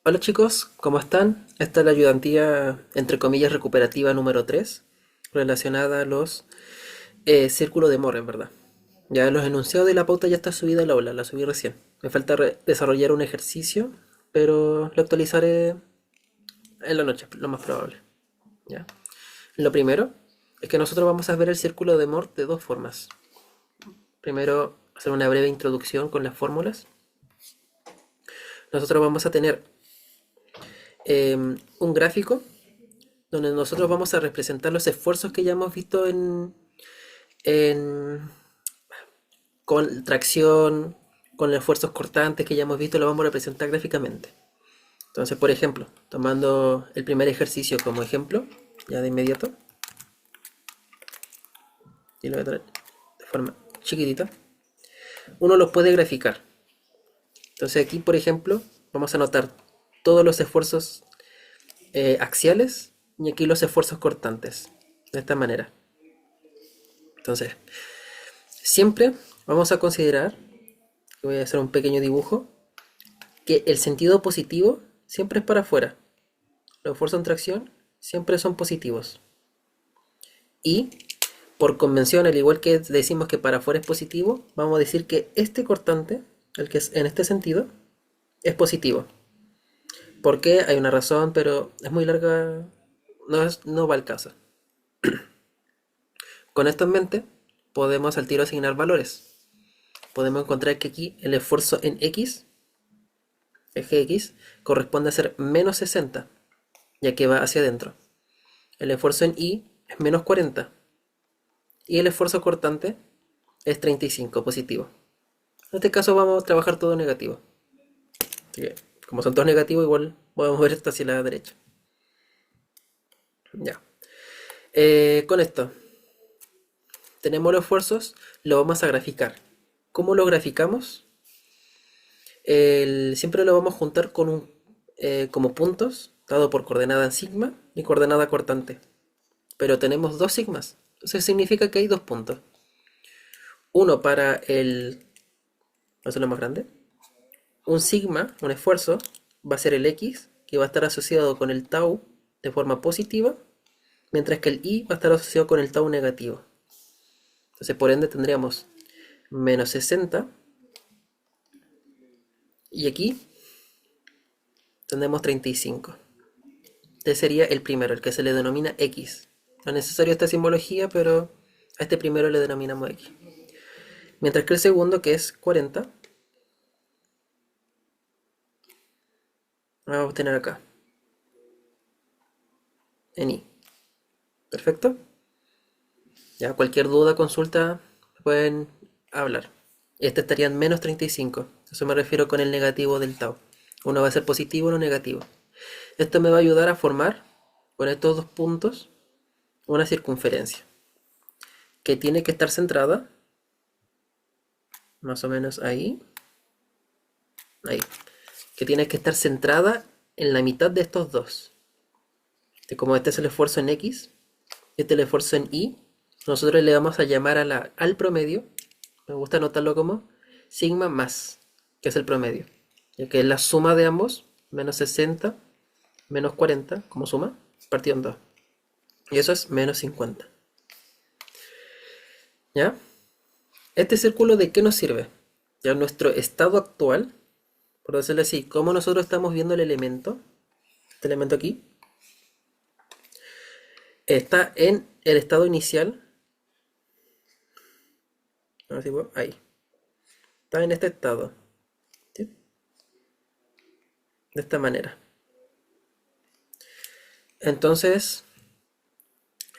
Hola chicos, ¿cómo están? Esta es la ayudantía, entre comillas, recuperativa número 3, relacionada a los círculos de Moore, en verdad. Ya los enunciados de la pauta ya está subida al aula, la subí recién. Me falta desarrollar un ejercicio, pero lo actualizaré en la noche, lo más probable. ¿Ya? Lo primero es que nosotros vamos a ver el círculo de Moore de dos formas. Primero, hacer una breve introducción con las fórmulas. Nosotros vamos a tener un gráfico donde nosotros vamos a representar los esfuerzos que ya hemos visto en con tracción, con los esfuerzos cortantes que ya hemos visto, lo vamos a representar gráficamente. Entonces, por ejemplo, tomando el primer ejercicio como ejemplo, ya de inmediato, y lo voy a traer de forma chiquitita, uno los puede graficar. Entonces aquí, por ejemplo, vamos a anotar todos los esfuerzos axiales y aquí los esfuerzos cortantes, de esta manera. Entonces, siempre vamos a considerar, voy a hacer un pequeño dibujo, que el sentido positivo siempre es para afuera. Los esfuerzos en tracción siempre son positivos. Y por convención, al igual que decimos que para afuera es positivo, vamos a decir que este cortante, el que es en este sentido, es positivo. ¿Por qué? Hay una razón, pero es muy larga, no va al caso. Con esto en mente, podemos al tiro asignar valores. Podemos encontrar que aquí el esfuerzo en X, eje X, corresponde a ser menos 60, ya que va hacia adentro. El esfuerzo en Y es menos 40 y el esfuerzo cortante es 35, positivo. En este caso vamos a trabajar todo negativo. Así que, como son todos negativos, igual podemos ver esto hacia la derecha. Ya. Con esto, tenemos los esfuerzos, lo vamos a graficar. ¿Cómo lo graficamos? Siempre lo vamos a juntar con como puntos, dado por coordenada en sigma y coordenada cortante. Pero tenemos dos sigmas. Entonces significa que hay dos puntos. Uno para el... ¿Vamos a hacerlo más grande? Un sigma, un esfuerzo, va a ser el X, que va a estar asociado con el tau de forma positiva, mientras que el Y va a estar asociado con el tau negativo. Entonces, por ende, tendríamos menos 60, y aquí tendremos 35. Este sería el primero, el que se le denomina X. No es necesario esta simbología, pero a este primero le denominamos X. Mientras que el segundo, que es 40, vamos a obtener acá, en Y. ¿Perfecto? Ya, cualquier duda, consulta, pueden hablar. Este estaría en menos 35. Eso me refiero con el negativo del tau. Uno va a ser positivo, uno negativo. Esto me va a ayudar a formar, con estos dos puntos, una circunferencia. Que tiene que estar centrada, más o menos ahí. Ahí. Que tiene que estar centrada en la mitad de estos dos. Como este es el esfuerzo en X, este es el esfuerzo en Y, nosotros le vamos a llamar al promedio, me gusta anotarlo como sigma más, que es el promedio, ya que es la suma de ambos, menos 60, menos 40, como suma, partido en 2. Y eso es menos 50. ¿Ya? ¿Este círculo de qué nos sirve? Ya nuestro estado actual, por decirlo así, cómo nosotros estamos viendo el elemento, este elemento aquí, está en el estado inicial, ahí, está en este estado, ¿sí? De esta manera. Entonces,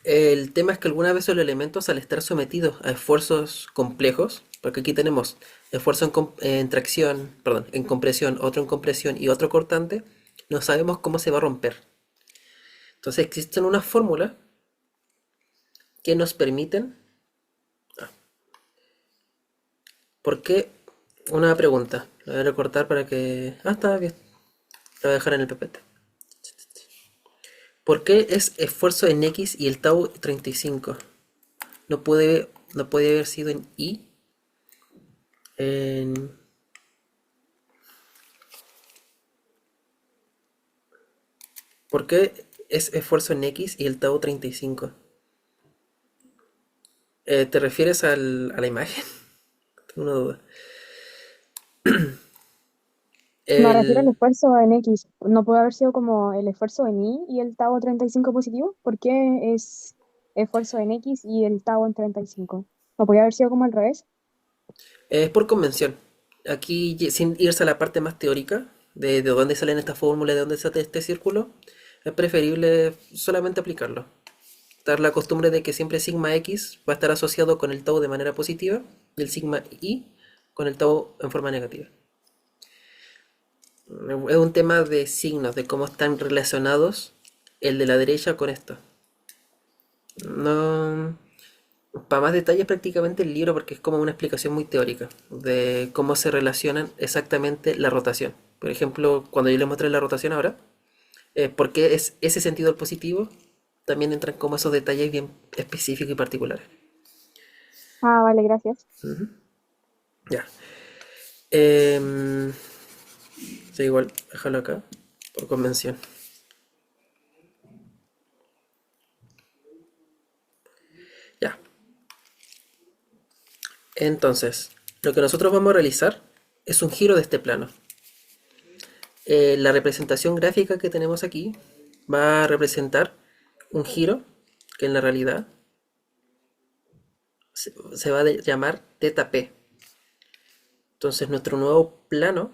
el tema es que algunas veces los elementos al estar sometidos a esfuerzos complejos, porque aquí tenemos esfuerzo en tracción, perdón, en compresión, otro en compresión y otro cortante, no sabemos cómo se va a romper. Entonces existen unas fórmulas que nos permiten... ¿Por qué? Una pregunta. La voy a recortar para que... Ah, está bien. La voy a dejar en el ppt. ¿Por qué es esfuerzo en X y el tau 35? No puede haber sido en Y. En... ¿Por qué es esfuerzo en X y el tau 35? ¿Te refieres a la imagen? Tengo una duda. Me refiero al El, esfuerzo en X. ¿No puede haber sido como el esfuerzo en Y y el tau 35 positivo? ¿Por qué es esfuerzo en X y el tau en 35? ¿No podría haber sido como al revés? es por convención. Aquí, sin irse a la parte más teórica de dónde salen estas fórmulas, de dónde sale este círculo, es preferible solamente aplicarlo. Dar la costumbre de que siempre sigma x va a estar asociado con el tau de manera positiva y el sigma y con el tau en forma negativa. Es un tema de signos, de cómo están relacionados el de la derecha con esto. No, para más detalles prácticamente el libro porque es como una explicación muy teórica de cómo se relacionan exactamente la rotación. Por ejemplo, cuando yo les mostré la rotación ahora, por qué es ese sentido el positivo, también entran como esos detalles bien específicos y particulares. Ah, vale, gracias. Ya. Eh, sí, igual, déjalo acá, por convención. Ya. Entonces, lo que nosotros vamos a realizar es un giro de este plano. La representación gráfica que tenemos aquí va a representar un giro que en la realidad se va a llamar teta p. Entonces nuestro nuevo plano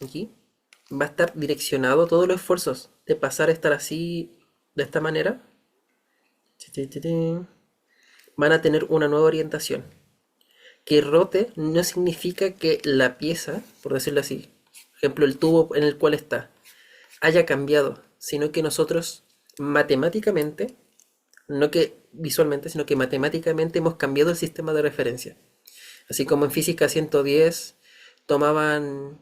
aquí va a estar direccionado todos los esfuerzos de pasar a estar así de esta manera. Van a tener una nueva orientación. Que rote no significa que la pieza, por decirlo así, por ejemplo el tubo en el cual está, haya cambiado, sino que nosotros matemáticamente, no que visualmente, sino que matemáticamente hemos cambiado el sistema de referencia. Así como en física 110 tomaban,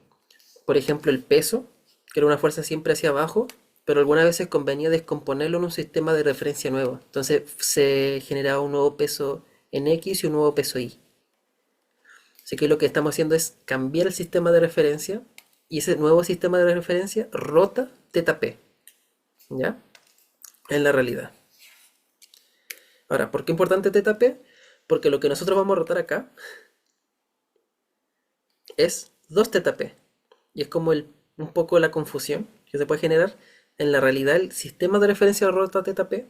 por ejemplo, el peso, que era una fuerza siempre hacia abajo, pero algunas veces convenía descomponerlo en un sistema de referencia nuevo. Entonces se generaba un nuevo peso en X y un nuevo peso Y. Así que lo que estamos haciendo es cambiar el sistema de referencia y ese nuevo sistema de referencia rota teta p, ¿ya? En la realidad. Ahora, ¿por qué es importante teta p? Porque lo que nosotros vamos a rotar acá es 2 teta p. Y es como un poco la confusión que se puede generar. En la realidad el sistema de referencia rota teta p,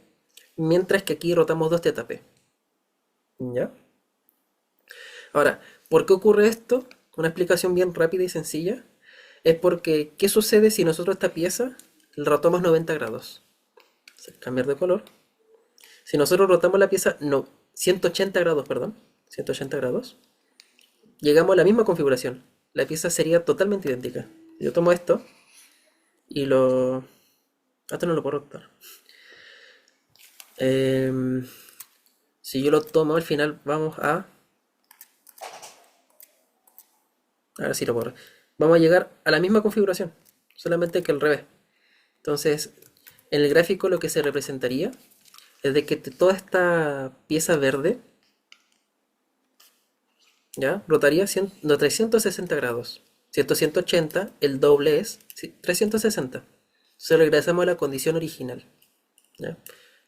mientras que aquí rotamos 2 teta p, ¿ya? Ahora, ¿por qué ocurre esto? Una explicación bien rápida y sencilla. Es porque, ¿qué sucede si nosotros esta pieza la rotamos 90 grados? Cambiar de color. Si nosotros rotamos la pieza, no, 180 grados, perdón, 180 grados, llegamos a la misma configuración. La pieza sería totalmente idéntica. Yo tomo esto y lo... Esto no lo puedo rotar. Em, si yo lo tomo, al final vamos a... Ahora sí lo puedo. Vamos a llegar a la misma configuración, solamente que al revés. Entonces, en el gráfico lo que se representaría es de que toda esta pieza verde, ¿ya? Rotaría no, 360 grados. 180, el doble es 360. Se regresamos a la condición original, ¿ya?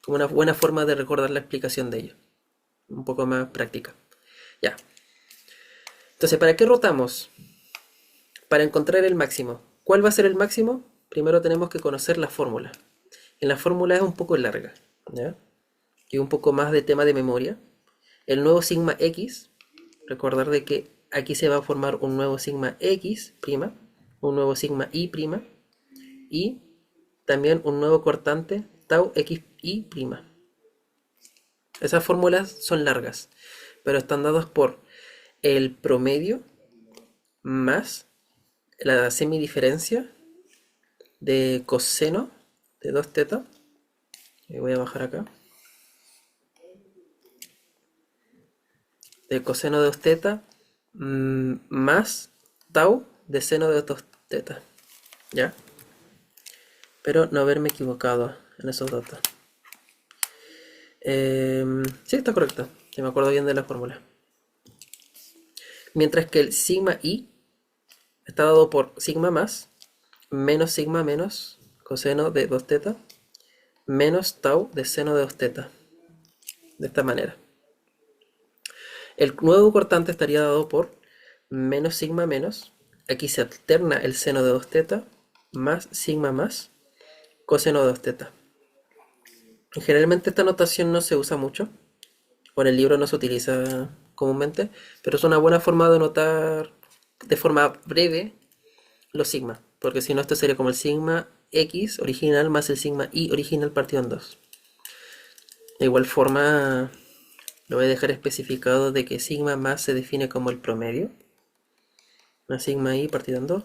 Como una buena forma de recordar la explicación de ello. Un poco más práctica. Ya. Entonces, ¿para qué rotamos? Para encontrar el máximo. ¿Cuál va a ser el máximo? Primero tenemos que conocer la fórmula. En la fórmula es un poco larga, ¿ya? Y un poco más de tema de memoria. El nuevo sigma x, recordar de que aquí se va a formar un nuevo sigma x', un nuevo sigma y', y también un nuevo cortante tau xy'. Esas fórmulas son largas, pero están dadas por el promedio más la semidiferencia de coseno de 2 teta. Voy a bajar acá. De coseno de 2 teta más tau de seno de 2 teta. ¿Ya? Pero no haberme equivocado en esos datos. Sí, está correcto. Si me acuerdo bien de la fórmula. Mientras que el sigma i está dado por sigma más menos sigma menos coseno de 2 teta menos tau de seno de 2 teta. De esta manera. El nuevo cortante estaría dado por menos sigma menos. Aquí se alterna el seno de 2 teta más sigma más coseno de 2 teta. Generalmente esta notación no se usa mucho, o en el libro no se utiliza comúnmente, pero es una buena forma de notar de forma breve los sigma, porque si no esto sería como el sigma x original más el sigma y original partido en 2. De igual forma lo voy a dejar especificado de que sigma más se define como el promedio, más sigma y partido en 2,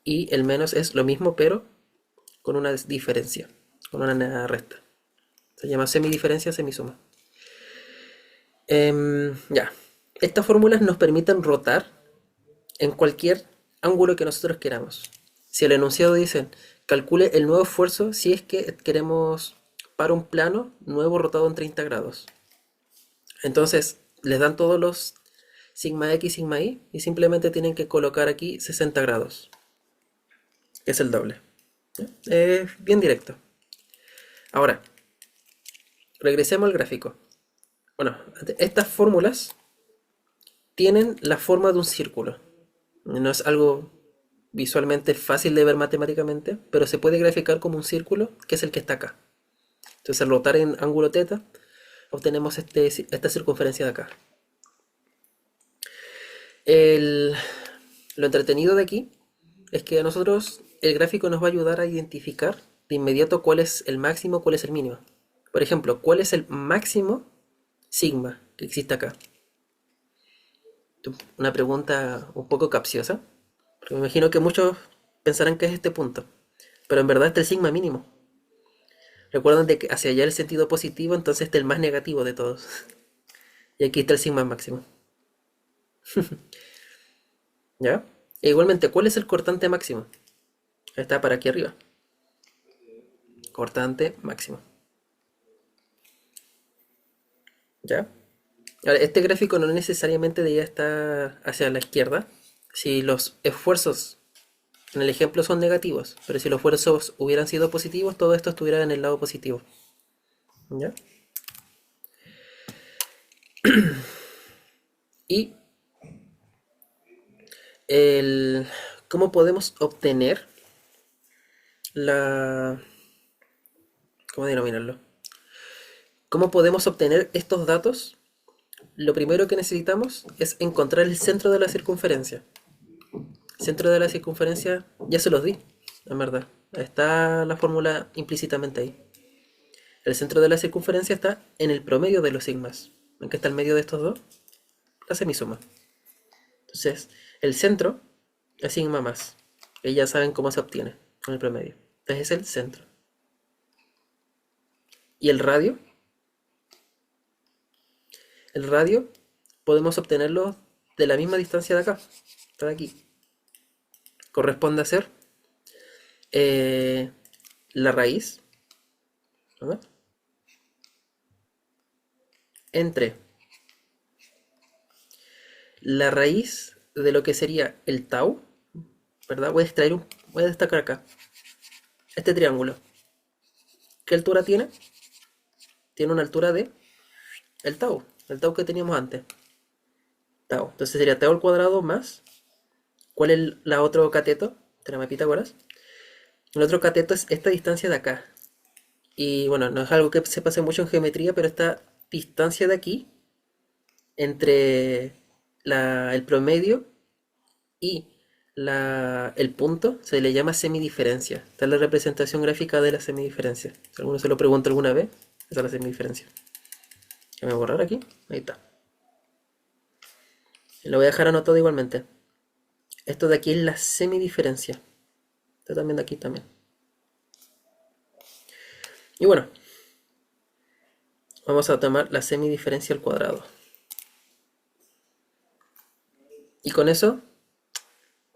y el menos es lo mismo pero con una diferencia, con una resta. Se llama semidiferencia, semisuma. Ya. Estas fórmulas nos permiten rotar en cualquier ángulo que nosotros queramos. Si el enunciado dice, calcule el nuevo esfuerzo si es que queremos para un plano nuevo rotado en 30 grados. Entonces, les dan todos los sigma x, sigma y simplemente tienen que colocar aquí 60 grados, que es el doble. Es bien directo. Ahora, regresemos al gráfico. Bueno, estas fórmulas tienen la forma de un círculo. No es algo visualmente fácil de ver matemáticamente, pero se puede graficar como un círculo, que es el que está acá. Entonces al rotar en ángulo θ, obtenemos esta circunferencia de acá. Lo entretenido de aquí es que a nosotros el gráfico nos va a ayudar a identificar de inmediato cuál es el máximo, cuál es el mínimo. Por ejemplo, cuál es el máximo sigma que existe acá. Una pregunta un poco capciosa, porque me imagino que muchos pensarán que es este punto, pero en verdad este es el sigma mínimo. Recuerden de que hacia allá el sentido positivo, entonces este es el más negativo de todos. Y aquí está el sigma máximo. ¿Ya? E igualmente, ¿cuál es el cortante máximo? Está para aquí arriba. Cortante máximo. ¿Ya? Ahora, este gráfico no necesariamente debería estar hacia la izquierda si los esfuerzos en el ejemplo son negativos, pero si los esfuerzos hubieran sido positivos, todo esto estuviera en el lado positivo. ¿Ya? Y el, ¿cómo podemos obtener la... ¿cómo denominarlo? ¿Cómo podemos obtener estos datos? Lo primero que necesitamos es encontrar el centro de la circunferencia. El centro de la circunferencia ya se los di, en verdad. Está la fórmula implícitamente ahí. El centro de la circunferencia está en el promedio de los sigmas. ¿En qué está el medio de estos dos? La semisuma. Entonces, el centro es sigma más. Que ya saben cómo se obtiene con el promedio. Entonces es el centro. ¿Y el radio? El radio podemos obtenerlo de la misma distancia de acá. Está de aquí. Corresponde a ser la raíz, ¿verdad? Entre la raíz de lo que sería el tau, ¿verdad? Voy a destacar acá este triángulo. ¿Qué altura tiene? Tiene una altura de el tau que teníamos antes. Tau. Entonces sería tau al cuadrado más. ¿Cuál es la otro cateto? Teorema de Pitágoras. El otro cateto es esta distancia de acá. Y bueno, no es algo que se pase mucho en geometría, pero esta distancia de aquí entre el promedio y el punto se le llama semidiferencia. Esta es la representación gráfica de la semidiferencia. Si alguno se lo pregunta alguna vez, esa es la semidiferencia. Voy a borrar aquí. Ahí está. Lo voy a dejar anotado igualmente. Esto de aquí es la semidiferencia. Esto también de aquí también. Y bueno, vamos a tomar la semidiferencia al cuadrado. Y con eso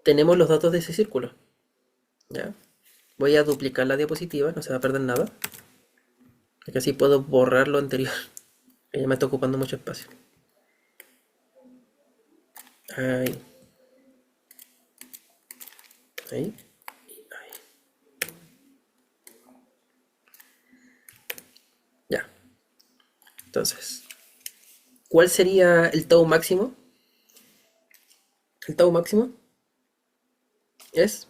tenemos los datos de ese círculo. ¿Ya? Voy a duplicar la diapositiva, no se va a perder nada. Porque así puedo borrar lo anterior, que ya me está ocupando mucho espacio. Ahí. Ahí. Ya. Entonces, ¿cuál sería el tau máximo? El tau máximo es,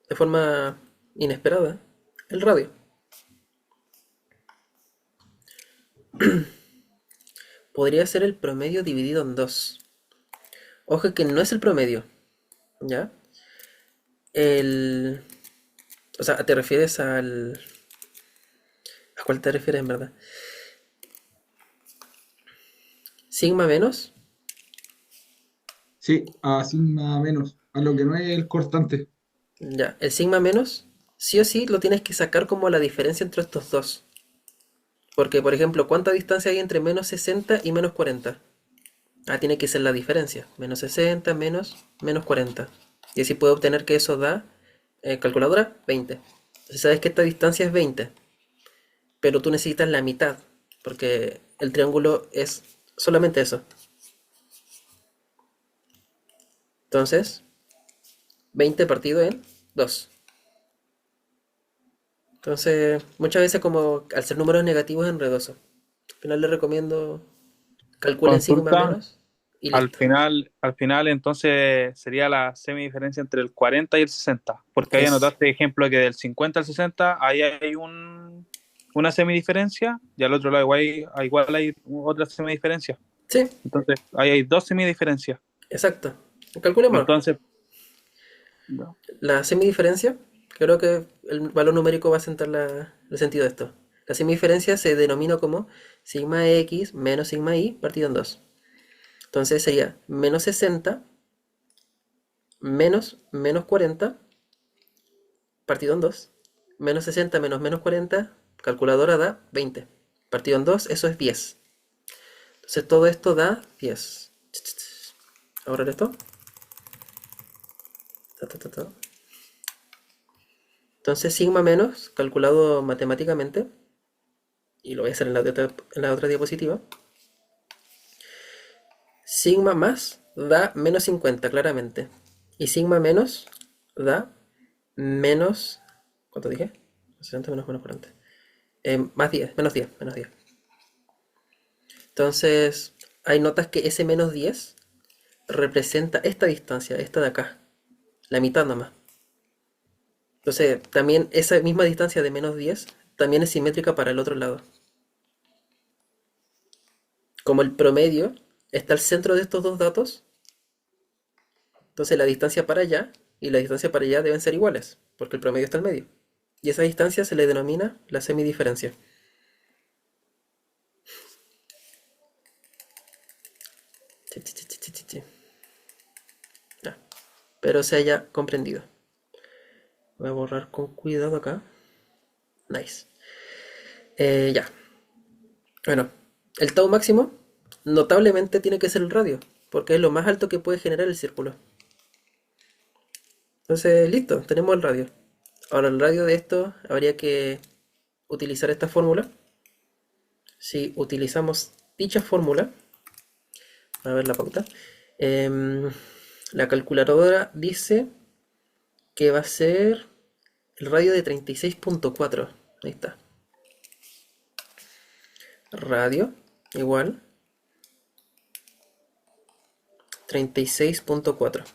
de forma inesperada, el radio. Podría ser el promedio dividido en 2. Ojo que no es el promedio, ¿ya? El... O sea, ¿te refieres al... ¿A cuál te refieres en verdad? Sigma menos, Sí, así más o menos, a lo que no es el cortante. ya. El sigma menos, sí o sí lo tienes que sacar como la diferencia entre estos dos. Porque, por ejemplo, ¿cuánta distancia hay entre menos 60 y menos 40? Ah, tiene que ser la diferencia. Menos 60 menos 40. Y así puedo obtener que eso da, calculadora, 20. Entonces sabes que esta distancia es 20, pero tú necesitas la mitad, porque el triángulo es solamente eso. Entonces, 20 partido en 2. Entonces, muchas veces como al ser números negativos es enredoso. Al final les recomiendo calculen sigma Consulta, menos y listo. al final entonces sería la semidiferencia entre el 40 y el 60, porque ahí Es, anotaste ejemplo que del 50 al 60 ahí hay una semidiferencia y al otro lado igual hay otra semidiferencia. sí, Entonces ahí hay dos semidiferencias. exacto. Calculemos. Entonces, no. La semidiferencia, creo que el valor numérico va a sentar el sentido de esto. La semidiferencia se denomina como sigma x menos sigma y partido en 2. Entonces sería menos 60 menos 40 partido en 2. Menos 60 menos 40, calculadora da 20. Partido en 2, eso es 10. Entonces todo esto da 10. Ahora esto. Ta, ta, ta, ta. Entonces sigma menos, calculado matemáticamente, y lo voy a hacer en la otra diapositiva, sigma más da menos 50 claramente. Y sigma menos da menos... ¿Cuánto dije? 60 menos 40. Más 10, menos 10. Entonces, hay notas que ese menos 10 representa esta distancia, esta de acá. La mitad nomás. Entonces, también esa misma distancia de menos 10 también es simétrica para el otro lado. Como el promedio está al centro de estos dos datos, entonces la distancia para allá y la distancia para allá deben ser iguales, porque el promedio está al medio. Y esa distancia se le denomina la semidiferencia. Ya, espero se haya comprendido. Voy a borrar con cuidado acá. Nice. Ya. Bueno, el tau máximo notablemente tiene que ser el radio, porque es lo más alto que puede generar el círculo. Entonces, listo, tenemos el radio. Ahora, el radio de esto habría que utilizar esta fórmula. Si utilizamos dicha fórmula, a ver la pauta, em, la calculadora dice que va a ser el radio de 36.4. Ahí está. Radio igual 36.4.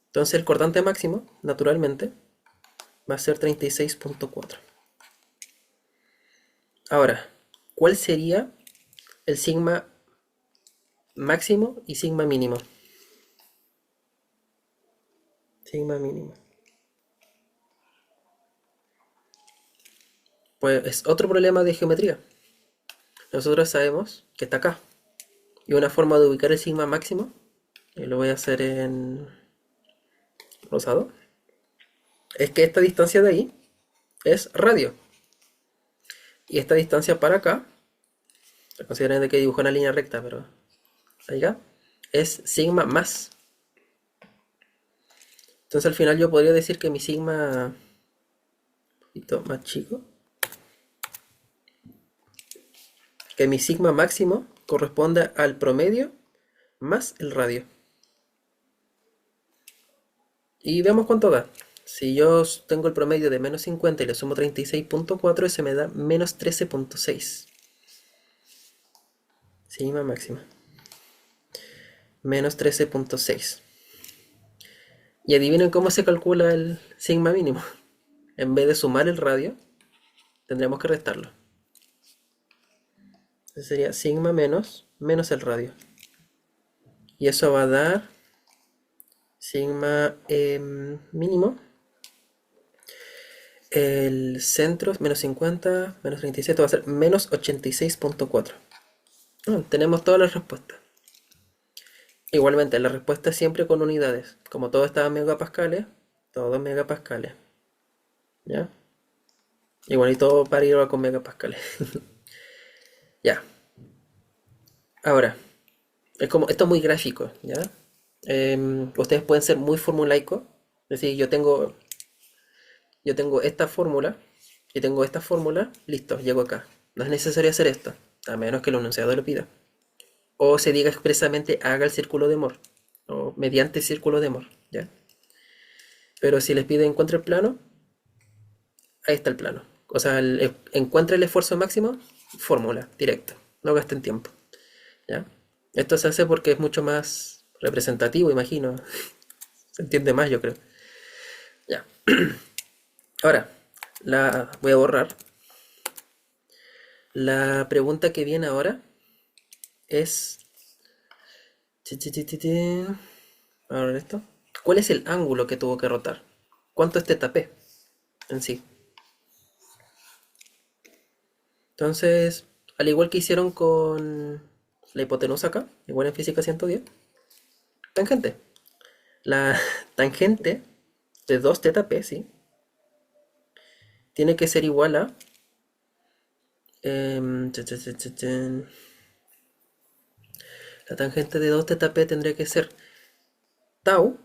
Entonces el cortante máximo, naturalmente, va a ser 36.4. Ahora, ¿cuál sería el sigma máximo y sigma mínimo? Sigma mínimo. Pues es otro problema de geometría. Nosotros sabemos que está acá. Y una forma de ubicar el sigma máximo, y lo voy a hacer en rosado, es que esta distancia de ahí es radio. Y esta distancia para acá, consideren que dibujo una línea recta, pero allá, es sigma más. Entonces al final yo podría decir que mi sigma, un poquito más chico, que mi sigma máximo corresponde al promedio más el radio. Y veamos cuánto da. Si yo tengo el promedio de menos 50 y le sumo 36.4, ese me da menos 13.6. Sigma máxima. Menos 13.6. Y adivinen cómo se calcula el sigma mínimo. En vez de sumar el radio, tendríamos que restarlo. Entonces sería sigma menos el radio. Y eso va a dar sigma mínimo. El centro, menos 50, menos 37, va a ser menos 86.4. Tenemos todas las respuestas. Igualmente, la respuesta es siempre con unidades. Como todo estaba en megapascales, todo en megapascales. ¿Ya? Igual y todo para ir con megapascales. Ya. Ahora, esto es muy gráfico, ¿ya? Ustedes pueden ser muy formulaicos. Es decir, yo tengo esta fórmula y tengo esta fórmula, listo, llego acá. No es necesario hacer esto, a menos que el enunciado lo pida. O se diga expresamente haga el círculo de Moore, o mediante círculo de Moore, ¿ya? Pero si les pide encuentre el plano, ahí está el plano. O sea, encuentre el esfuerzo máximo, fórmula, directo, no gasten tiempo, ¿ya? Esto se hace porque es mucho más representativo, imagino. Se entiende más, yo creo. Ya. Ahora, la voy a borrar. La pregunta que viene ahora es... Ahora esto. ¿Cuál es el ángulo que tuvo que rotar? ¿Cuánto es θp en sí? Entonces, al igual que hicieron con la hipotenusa acá, igual en física 110, tangente. La tangente de 2θp, ¿sí? Tiene que ser igual a... La tangente de 2θp tendría que ser tau,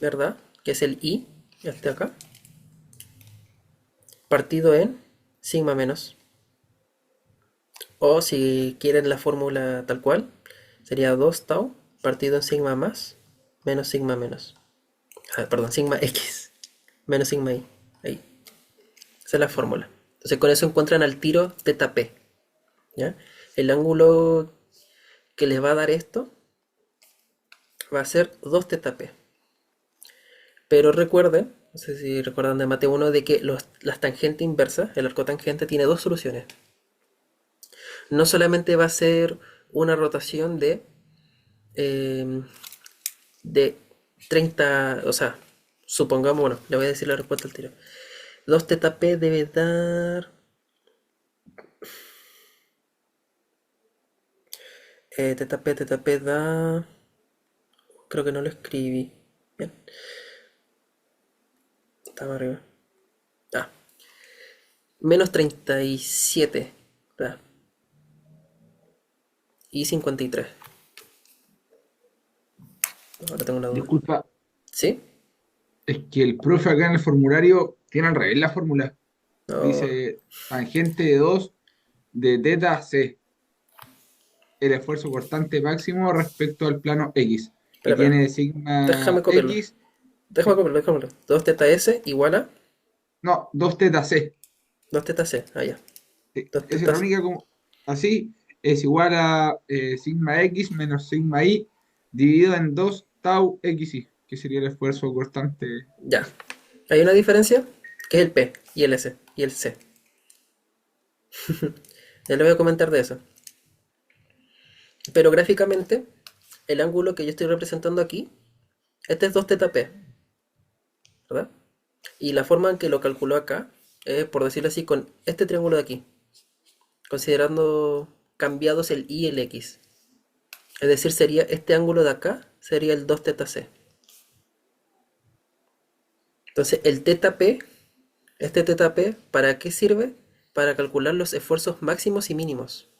¿verdad? Que es el i, este acá, partido en sigma menos. O si quieren la fórmula tal cual, sería 2 tau partido en sigma más menos sigma menos. Perdón, sigma x menos sigma y. Ahí. Esa es la fórmula. Entonces con eso encuentran al tiro θp. ¿Ya? El ángulo que les va a dar esto va a ser 2θp. Pero recuerden, no sé si recuerdan de Mate 1, de que las tangentes inversas, el arco tangente, tiene dos soluciones. No solamente va a ser una rotación de 30, o sea, supongamos, bueno, le voy a decir la respuesta al tiro. 2θp debe dar... θp da... Creo que no lo escribí. Bien. Estaba arriba. Menos 37. Da. Y 53. Ahora tengo una duda. Disculpa, ¿Sí? es que el profe acá en el formulario tiene al revés la fórmula. No. Dice tangente de 2 de θ c, el esfuerzo cortante máximo respecto al plano X. Y Espera. tiene sigma Déjame copiarlo. X, Déjame copiarlo. 2θs igual a no, 2 θ c. 2θc. Ah, ya. Esa es la 2θc. única como así, es igual a sigma X menos sigma Y dividido en 2 tau XY, que sería el esfuerzo cortante. Ya. Hay una diferencia, que es el P y el S y el C. Ya le voy a comentar de eso. Pero gráficamente, el ángulo que yo estoy representando aquí, este es 2θp, ¿verdad? Y la forma en que lo calculó acá es, por decirlo así, con este triángulo de aquí, considerando cambiados el y y el x. Es decir, sería este ángulo de acá, sería el 2θc. Entonces, el θp, este θp, ¿para qué sirve? Para calcular los esfuerzos máximos y mínimos.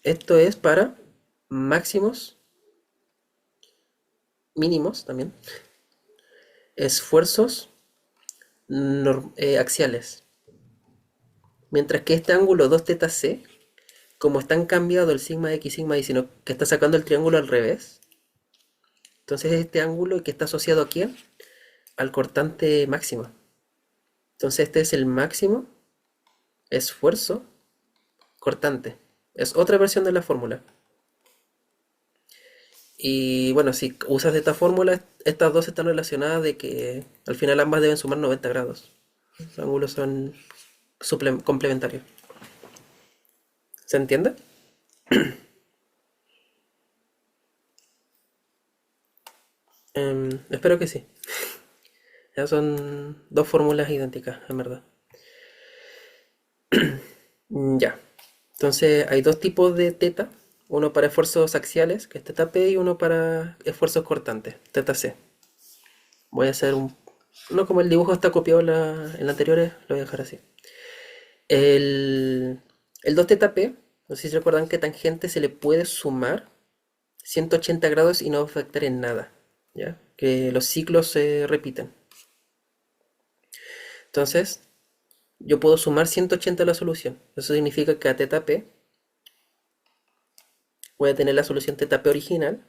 Esto es para máximos, mínimos también, esfuerzos axiales. Mientras que este ángulo 2θc, como están cambiado el sigma x, sigma y, sino que está sacando el triángulo al revés, entonces este ángulo que está asociado aquí al cortante máximo. Entonces este es el máximo esfuerzo cortante. Es otra versión de la fórmula. Y bueno, si usas esta fórmula, estas dos están relacionadas de que al final ambas deben sumar 90 grados. Los ángulos son complementarios. ¿Se entiende? Espero que sí. Ya son dos fórmulas idénticas, en verdad. Ya. Entonces hay dos tipos de teta. Uno para esfuerzos axiales, que es teta P, y uno para esfuerzos cortantes, teta C. Voy a hacer un... No, como el dibujo está copiado en la anteriores, lo voy a dejar así. El 2 teta P, no sé si recuerdan que tangente se le puede sumar 180 grados y no va a afectar en nada. ¿Ya? Que los ciclos se repiten. Entonces, yo puedo sumar 180 a la solución. Eso significa que a teta P voy a tener la solución teta P original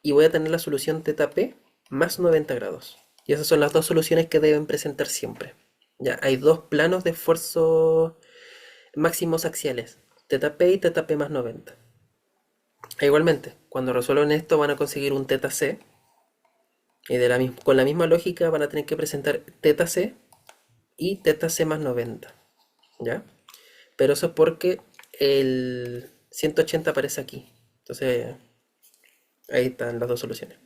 y voy a tener la solución teta P más 90 grados. Y esas son las dos soluciones que deben presentar siempre. Ya, hay dos planos de esfuerzo máximos axiales, teta P y teta P más 90. E igualmente, cuando resuelvan esto van a conseguir un teta C y con la misma lógica van a tener que presentar teta C y teta C más 90. ¿Ya? Pero eso es porque el 180 aparece aquí. Entonces, ahí están las dos soluciones.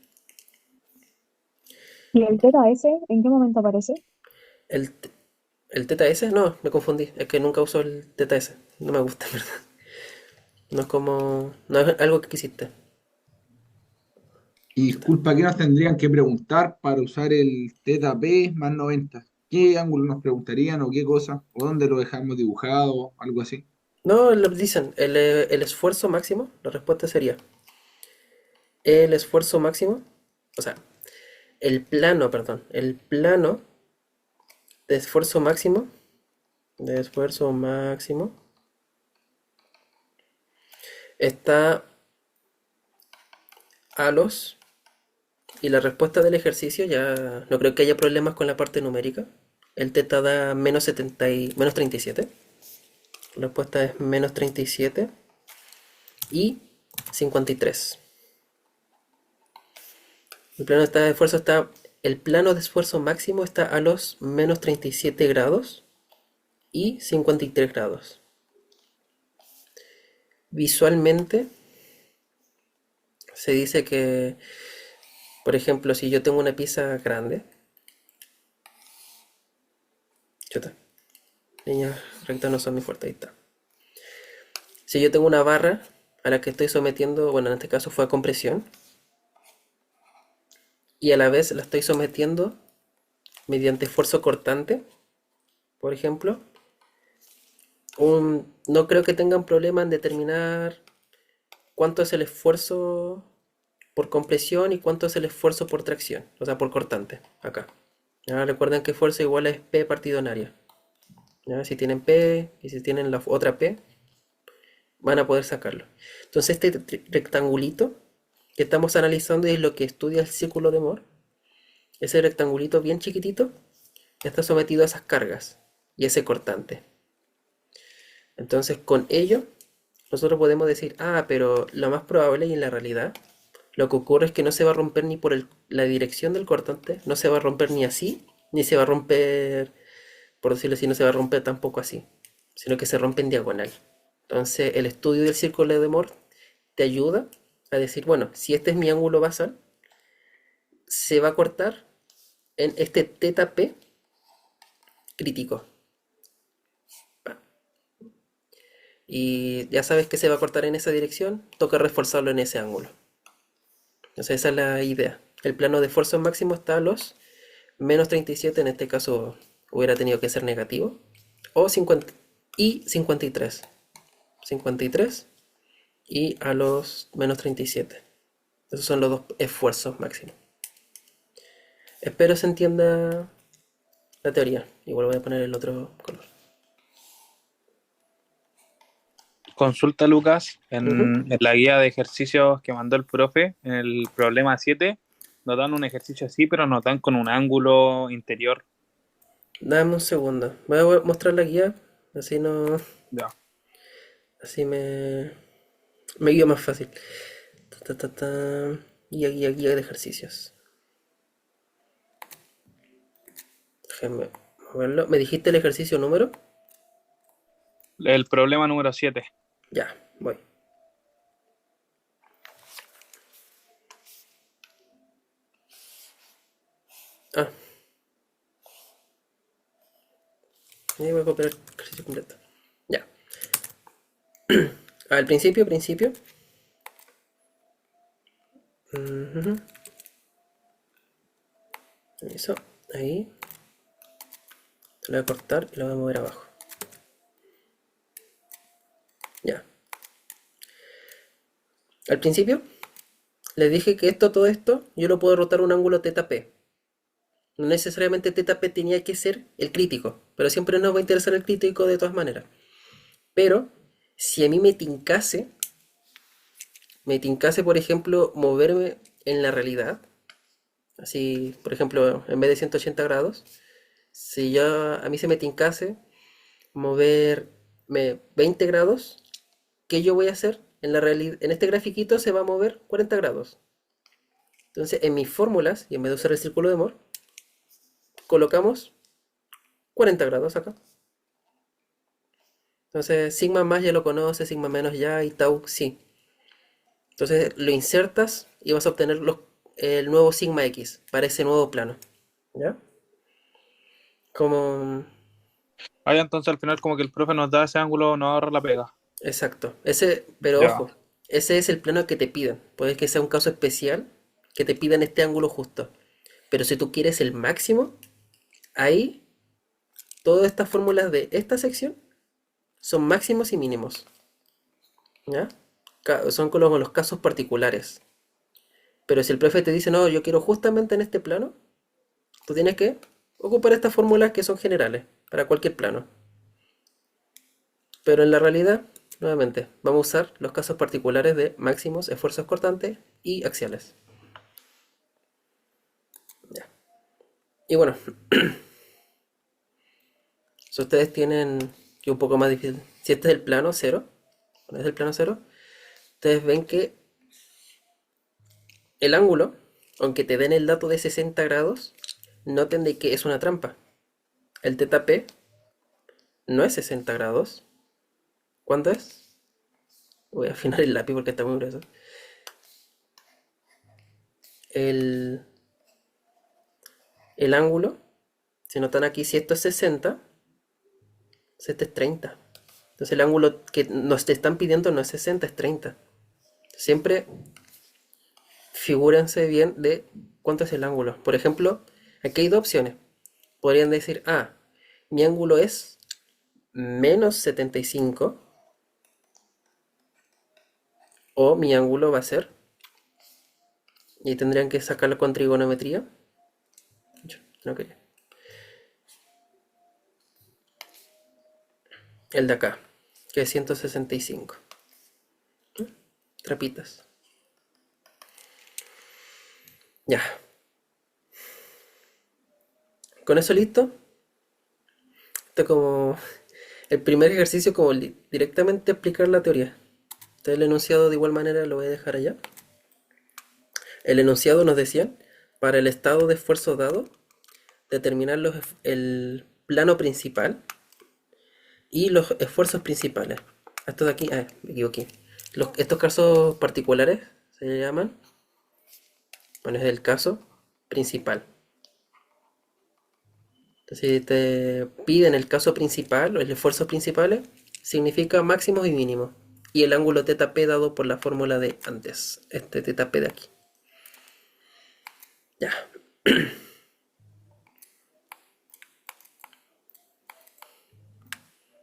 ¿Y el teta S en qué momento aparece? El, el teta S, no, me confundí. Es que nunca uso el teta S. No me gusta, en verdad. No es como... No es algo que quisiste. Y Chuta. disculpa, ¿qué nos tendrían que preguntar para usar el teta P más 90? ¿Qué ángulo nos preguntarían o qué cosa? ¿O dónde lo dejamos dibujado? Algo así. No, lo dicen, el esfuerzo máximo, la respuesta sería el esfuerzo máximo, o sea, perdón, el plano de esfuerzo máximo, está a los, y la respuesta del ejercicio, ya no creo que haya problemas con la parte numérica, el teta da menos 70 menos 37, la respuesta es menos 37 y 53. El plano de esfuerzo máximo está a los menos 37 grados y 53 grados. Visualmente se dice que, por ejemplo, si yo tengo una pieza grande, chuta, líneas rectas no son muy fuertes, ahí está. Si yo tengo una barra a la que estoy sometiendo, bueno, en este caso fue a compresión, y a la vez la estoy sometiendo mediante esfuerzo cortante, por ejemplo, no creo que tengan problema en determinar cuánto es el esfuerzo por compresión y cuánto es el esfuerzo por tracción, o sea, por cortante, acá. ¿Ya? Recuerden que fuerza igual es P partido en área. ¿Ya? Si tienen P y si tienen la otra P, van a poder sacarlo. Entonces este rectangulito que estamos analizando es lo que estudia el círculo de Moore. Ese rectangulito bien chiquitito está sometido a esas cargas y ese cortante. Entonces con ello nosotros podemos decir, pero lo más probable y en la realidad lo que ocurre es que no se va a romper ni por la dirección del cortante, no se va a romper ni así, ni se va a romper, por decirlo así, no se va a romper tampoco así, sino que se rompe en diagonal. Entonces el estudio del círculo de Moore te ayuda a decir, bueno, si este es mi ángulo basal, se va a cortar en este teta P crítico. Y ya sabes que se va a cortar en esa dirección, toca reforzarlo en ese ángulo. Entonces esa es la idea. El plano de esfuerzo máximo está a los menos 37, en este caso hubiera tenido que ser negativo, o 50 y 53. 53 y a los menos 37. Esos son los dos esfuerzos máximos. Espero se entienda la teoría. Igual voy a poner el otro color. Consulta, Lucas, Ujú. en la guía de ejercicios que mandó el profe, en el problema 7, nos dan un ejercicio así, pero nos dan con un ángulo interior. Dame un segundo. Voy a mostrar la guía. Así no. Ya. Así me guío más fácil. Ta, ta, ta, ta. Guía de ejercicios. Déjame moverlo. ¿Me dijiste el ejercicio número? El problema número 7. Ya, voy. Ah, ahí voy a copiar el ejercicio completo. Ya. Al principio. Ujú. Eso, ahí. Lo voy a cortar y lo voy a mover abajo. Ya. Al principio les dije que todo esto, yo lo puedo rotar un ángulo θ p. No necesariamente θ p tenía que ser el crítico, pero siempre nos va a interesar el crítico de todas maneras. Pero si a mí me tincase, por ejemplo, moverme en la realidad, así, por ejemplo, en vez de 180 grados, si yo a mí se me tincase moverme 20 grados, ¿qué yo voy a hacer? En la realidad, en este grafiquito se va a mover 40 grados. Entonces, en mis fórmulas, y en vez de usar el círculo de Moore, colocamos 40 grados acá. Entonces, sigma más ya lo conoce, sigma menos ya, y tau sí. Entonces, lo insertas y vas a obtener el nuevo sigma x para ese nuevo plano. ¿Ya? Como... Ah, ya, entonces al final como que el profe nos da ese ángulo, nos ahorra la pega. Exacto. Pero Ya. ojo, ese es el plano que te piden. Puede que sea un caso especial que te pidan este ángulo justo. Pero si tú quieres el máximo, ahí todas estas fórmulas de esta sección son máximos y mínimos. ¿Ya? Son como los casos particulares. Pero si el profe te dice, no, yo quiero justamente en este plano, tú tienes que ocupar estas fórmulas que son generales para cualquier plano. Pero en la realidad, nuevamente, vamos a usar los casos particulares de máximos, esfuerzos cortantes y axiales. Ya. Y bueno, si ustedes tienen que un poco más difícil, si este es el plano cero, cuando es el plano cero, ustedes ven que el ángulo, aunque te den el dato de 60 grados, noten de que es una trampa. El θ p no es 60 grados. ¿Cuánto es? Voy a afinar el lápiz porque está muy grueso. El, el ángulo, si notan aquí, si esto es 60, este es 30. Entonces el ángulo que nos te están pidiendo no es 60, es 30. Siempre figúrense bien de cuánto es el ángulo. Por ejemplo, aquí hay dos opciones. Podrían decir, mi ángulo es menos 75 o mi ángulo va a ser, y tendrían que sacarlo con trigonometría. No quería. El de acá, que es 165. Trapitas. Ya. Con eso listo. Esto como el primer ejercicio, como directamente explicar la teoría. Entonces el enunciado de igual manera lo voy a dejar allá. El enunciado nos decían, para el estado de esfuerzo dado, determinar el plano principal y los esfuerzos principales. Esto de aquí, me equivoqué. Estos casos particulares se llaman, bueno, es el caso principal. Entonces, si te piden el caso principal o el esfuerzo principal, significa máximos y mínimos. Y el ángulo θ p dado por la fórmula de antes, este θ p de aquí. Ya.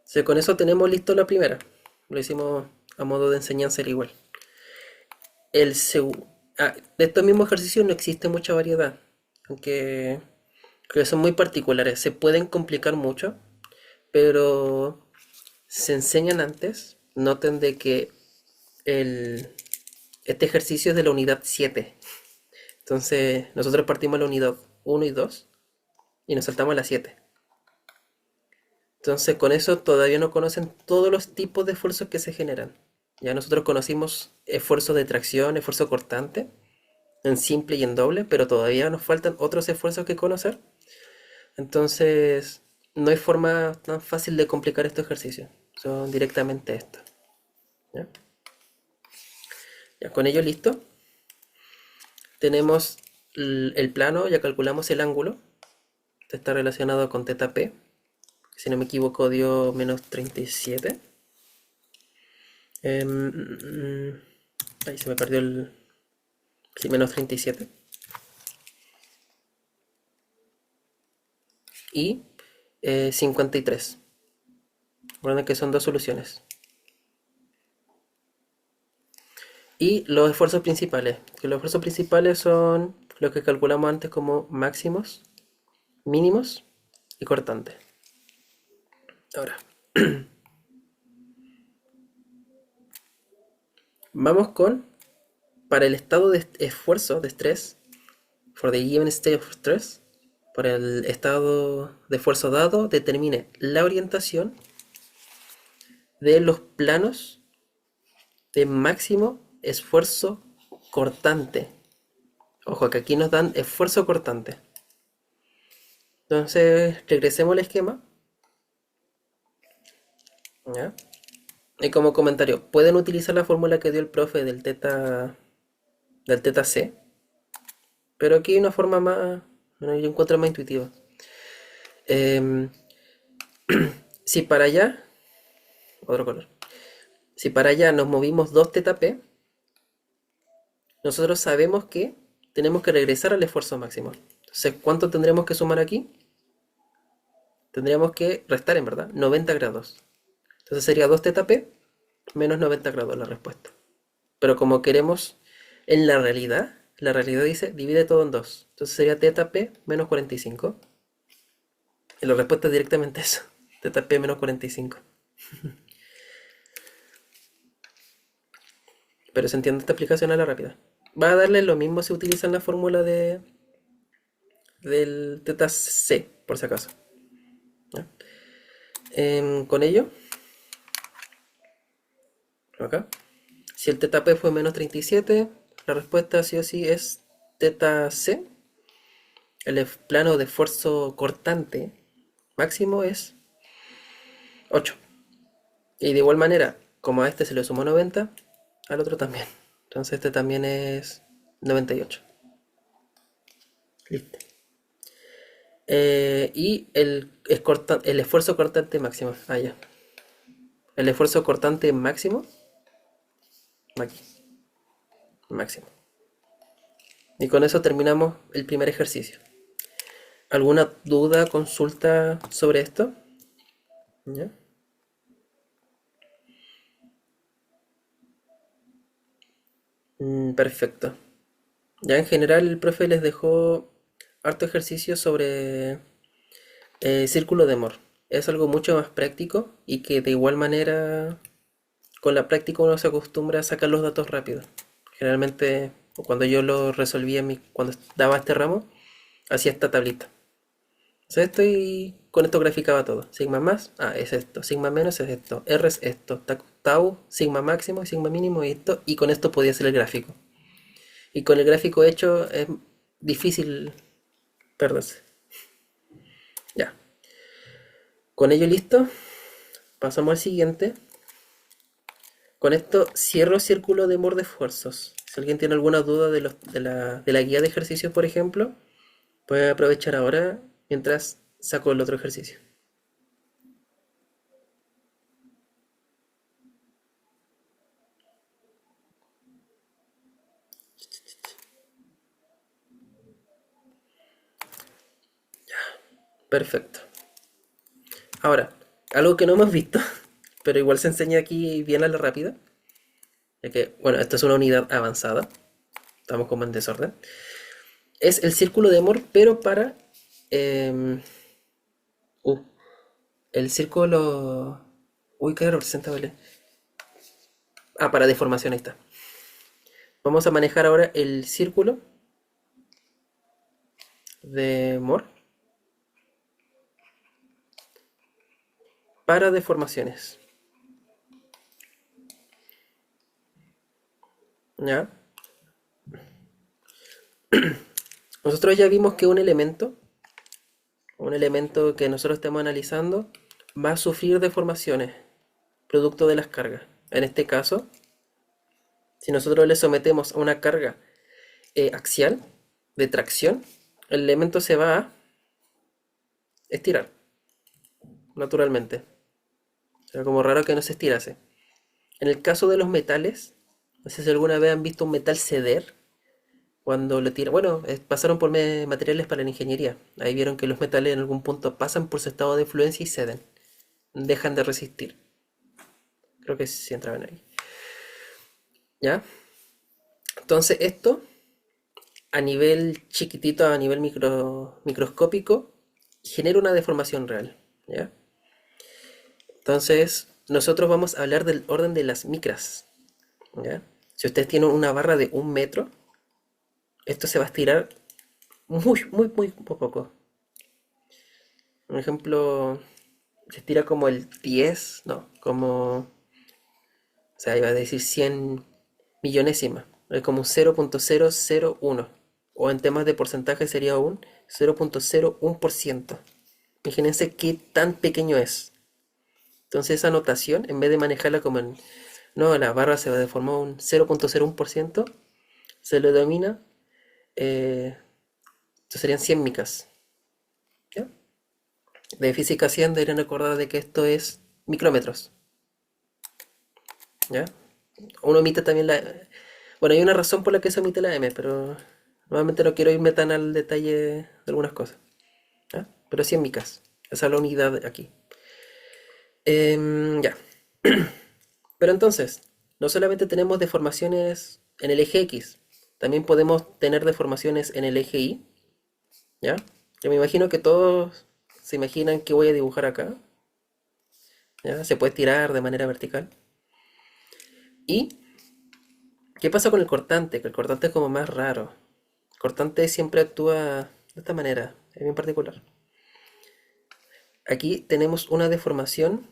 Entonces, con eso tenemos listo la primera. Lo hicimos a modo de enseñanza al igual. De estos mismos ejercicios no existe mucha variedad, aunque creo que son muy particulares. Se pueden complicar mucho, pero se enseñan antes. Noten de que este ejercicio es de la unidad 7. Entonces, nosotros partimos la unidad 1 y 2 y nos saltamos a la 7. Entonces, con eso todavía no conocen todos los tipos de esfuerzos que se generan. Ya nosotros conocimos esfuerzos de tracción, esfuerzo cortante, en simple y en doble, pero todavía nos faltan otros esfuerzos que conocer. Entonces, no hay forma tan fácil de complicar estos ejercicios. Son directamente estos. ¿Ya? Ya, con ello listo. Tenemos el plano, ya calculamos el ángulo. Este está relacionado con θp. Si no me equivoco dio menos 37. Ahí se me perdió el... Sí, menos 37. Y 53. Recuerden que son dos soluciones. Y los esfuerzos principales. Que los esfuerzos principales son los que calculamos antes como máximos, mínimos y cortantes. Ahora. Vamos con, para el estado de esfuerzo, de estrés, for the given state of stress, para el estado de esfuerzo dado, determine la orientación de los planos de máximo esfuerzo cortante. Ojo, que aquí nos dan esfuerzo cortante. Entonces, regresemos al esquema. ¿Ya? Y como comentario, pueden utilizar la fórmula que dio el profe del teta C, pero aquí hay una forma más, bueno, yo encuentro más intuitiva. Si para allá, otro color, si para allá nos movimos 2 θp, nosotros sabemos que tenemos que regresar al esfuerzo máximo. Entonces, ¿cuánto tendremos que sumar aquí? Tendríamos que restar, en verdad, 90 grados. Entonces sería 2 θp menos 90 grados la respuesta. Pero como queremos en la realidad dice divide todo en 2. Entonces sería θp menos 45. Y la respuesta es directamente eso. θp menos 45. Pero se entiende esta explicación a la rápida. Va a darle lo mismo si utilizan la fórmula del θc, por si acaso. ¿Ya? Con ello, acá, si el θp fue menos 37, la respuesta sí o sí es θc. El plano de esfuerzo cortante máximo es 8. Y de igual manera, como a este se le sumó 90, al otro también. Entonces este también es 98. Listo. Y el esfuerzo cortante máximo. Ah, ya. El esfuerzo cortante máximo. Aquí. Máximo. Y con eso terminamos el primer ejercicio. ¿Alguna duda, consulta sobre esto? ¿Ya? Perfecto. Ya en general el profe les dejó harto ejercicio sobre círculo de Moore. Es algo mucho más práctico y que de igual manera con la práctica uno se acostumbra a sacar los datos rápido. Generalmente cuando yo lo resolvía cuando daba este ramo, hacía esta tablita. O sea, con esto graficaba todo. Sigma más, es esto. Sigma menos es esto. R es esto. Tau, sigma máximo y sigma mínimo y esto. Y con esto podía hacer el gráfico. Y con el gráfico hecho es difícil perderse. Ya. Con ello listo. Pasamos al siguiente. Con esto cierro círculo de Moore de esfuerzos. Si alguien tiene alguna duda de la guía de ejercicios, por ejemplo, puede aprovechar ahora mientras saco el otro ejercicio. Perfecto. Ahora, algo que no hemos visto, pero igual se enseña aquí bien a la rápida, ya que, bueno, esto es una unidad avanzada, estamos como en desorden, es el círculo de Moore, pero para el círculo... Uy, ¿qué representa, vale? Para deformación, ahí está. Vamos a manejar ahora el círculo de Moore para deformaciones. ¿Ya? Nosotros ya vimos que un elemento que nosotros estemos analizando va a sufrir deformaciones producto de las cargas. En este caso, si nosotros le sometemos a una carga axial de tracción, el elemento se va a estirar naturalmente. O sea, como raro que no se estirase. En el caso de los metales, no sé si alguna vez han visto un metal ceder cuando lo tiran. Bueno, pasaron por materiales para la ingeniería. Ahí vieron que los metales en algún punto pasan por su estado de fluencia y ceden. Dejan de resistir. Creo que sí entraban ahí. ¿Ya? Entonces esto, a nivel chiquitito, a nivel microscópico, genera una deformación real. ¿Ya? Entonces, nosotros vamos a hablar del orden de las micras. ¿Ya? Si ustedes tienen una barra de 1 metro, esto se va a estirar muy poco. Por ejemplo, se estira como el 10, no, como, o sea, iba a decir 100 millonésimas. Es como un 0.001. O en temas de porcentaje sería un 0.01%. Imagínense qué tan pequeño es. Entonces esa notación, en vez de manejarla como en, no, la barra se va a deformar un 0.01%, se le denomina, esto serían 100 micas. ¿Ya? De física 100 deberían recordar de que esto es micrómetros. ¿Ya? Uno omite también la... Bueno, hay una razón por la que se omite la M, pero nuevamente no quiero irme tan al detalle de algunas cosas. ¿Ya? Pero 100 micas. Esa es la unidad aquí. Ya. Pero entonces, no solamente tenemos deformaciones en el eje X, también podemos tener deformaciones en el eje Y. ¿Ya? Yo me imagino que todos se imaginan que voy a dibujar acá. ¿Ya? Se puede tirar de manera vertical. ¿Y qué pasa con el cortante? Que el cortante es como más raro. El cortante siempre actúa de esta manera, es bien particular. Aquí tenemos una deformación.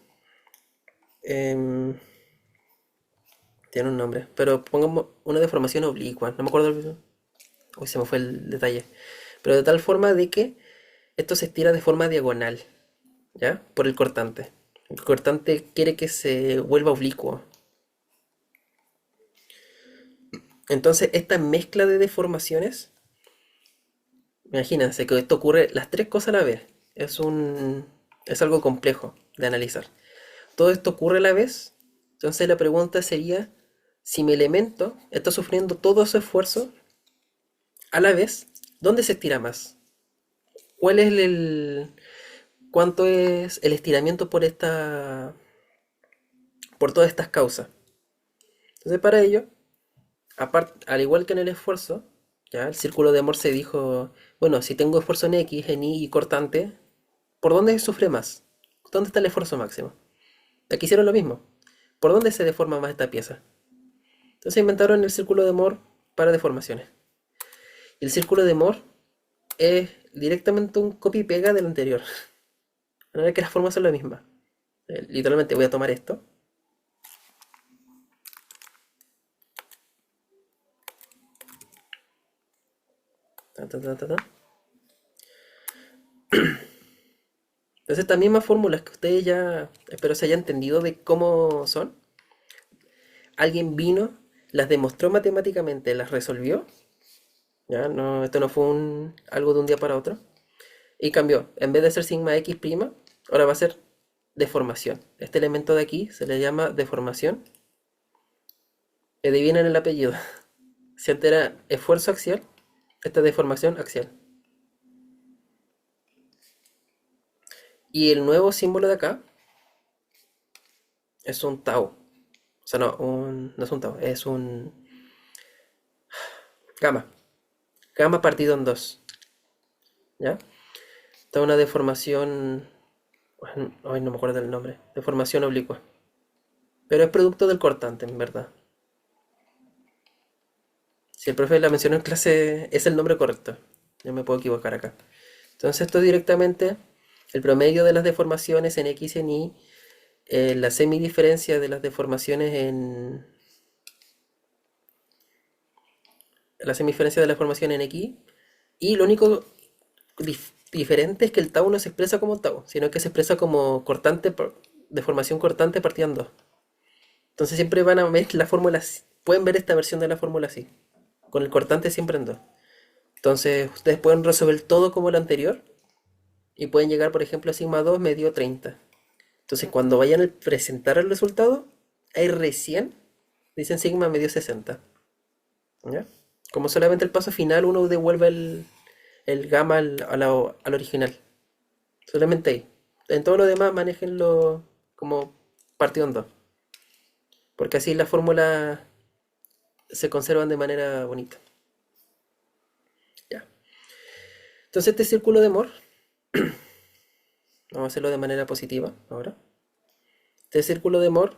Tiene un nombre, pero pongamos una deformación oblicua. No me acuerdo. Uy, se me fue el detalle. Pero de tal forma de que esto se estira de forma diagonal, ¿ya? Por el cortante. El cortante quiere que se vuelva oblicuo. Entonces, esta mezcla de deformaciones, imagínense que esto ocurre las tres cosas a la vez. Es algo complejo de analizar. Todo esto ocurre a la vez. Entonces la pregunta sería, si mi elemento está sufriendo todo ese esfuerzo a la vez, ¿dónde se estira más? ¿Cuál es cuánto es el estiramiento por todas estas causas? Entonces para ello, al igual que en el esfuerzo, ya el círculo de Morse dijo, bueno, si tengo esfuerzo en X, en Y y cortante, ¿por dónde sufre más? ¿Dónde está el esfuerzo máximo? Aquí hicieron lo mismo. ¿Por dónde se deforma más esta pieza? Entonces inventaron el círculo de Moore para deformaciones. Y el círculo de Moore es directamente un copy y pega del anterior. A ver que las formas son las mismas. Literalmente voy a tomar esto. Ta, ta, ta, ta, ta. Entonces estas mismas fórmulas que ustedes ya espero se hayan entendido de cómo son. Alguien vino, las demostró matemáticamente, las resolvió. ¿Ya? No, esto no fue algo de un día para otro. Y cambió. En vez de ser sigma x', ahora va a ser deformación. Este elemento de aquí se le llama deformación. Y adivinen el apellido. Si antes era esfuerzo axial, esta es deformación axial. Y el nuevo símbolo de acá es un tau. O sea, no es un tau, es un gamma. Gamma partido en 2. ¿Ya? Está una deformación. Ay, no me acuerdo del nombre. Deformación oblicua. Pero es producto del cortante, en verdad. Si el profe la mencionó en clase, es el nombre correcto. No me puedo equivocar acá. Entonces esto es directamente el promedio de las deformaciones en X y en Y, la semidiferencia de las deformaciones en la semidiferencia de la deformación en X, y lo único diferente es que el tau no se expresa como tau, sino que se expresa como cortante, deformación cortante partida en dos. Entonces siempre van a ver la fórmula, pueden ver esta versión de la fórmula así, con el cortante siempre en dos. Entonces ustedes pueden resolver todo como lo anterior y pueden llegar, por ejemplo, a sigma 2 me dio 30. Entonces cuando vayan a presentar el resultado, ahí recién dicen sigma me dio 60. ¿Ya? Como solamente el paso final uno devuelve el gamma al original. Solamente ahí. En todo lo demás manéjenlo como partido en dos. Porque así las fórmulas se conservan de manera bonita. Ya. Entonces este círculo de Moore, vamos a hacerlo de manera positiva ahora. Este círculo de Moore,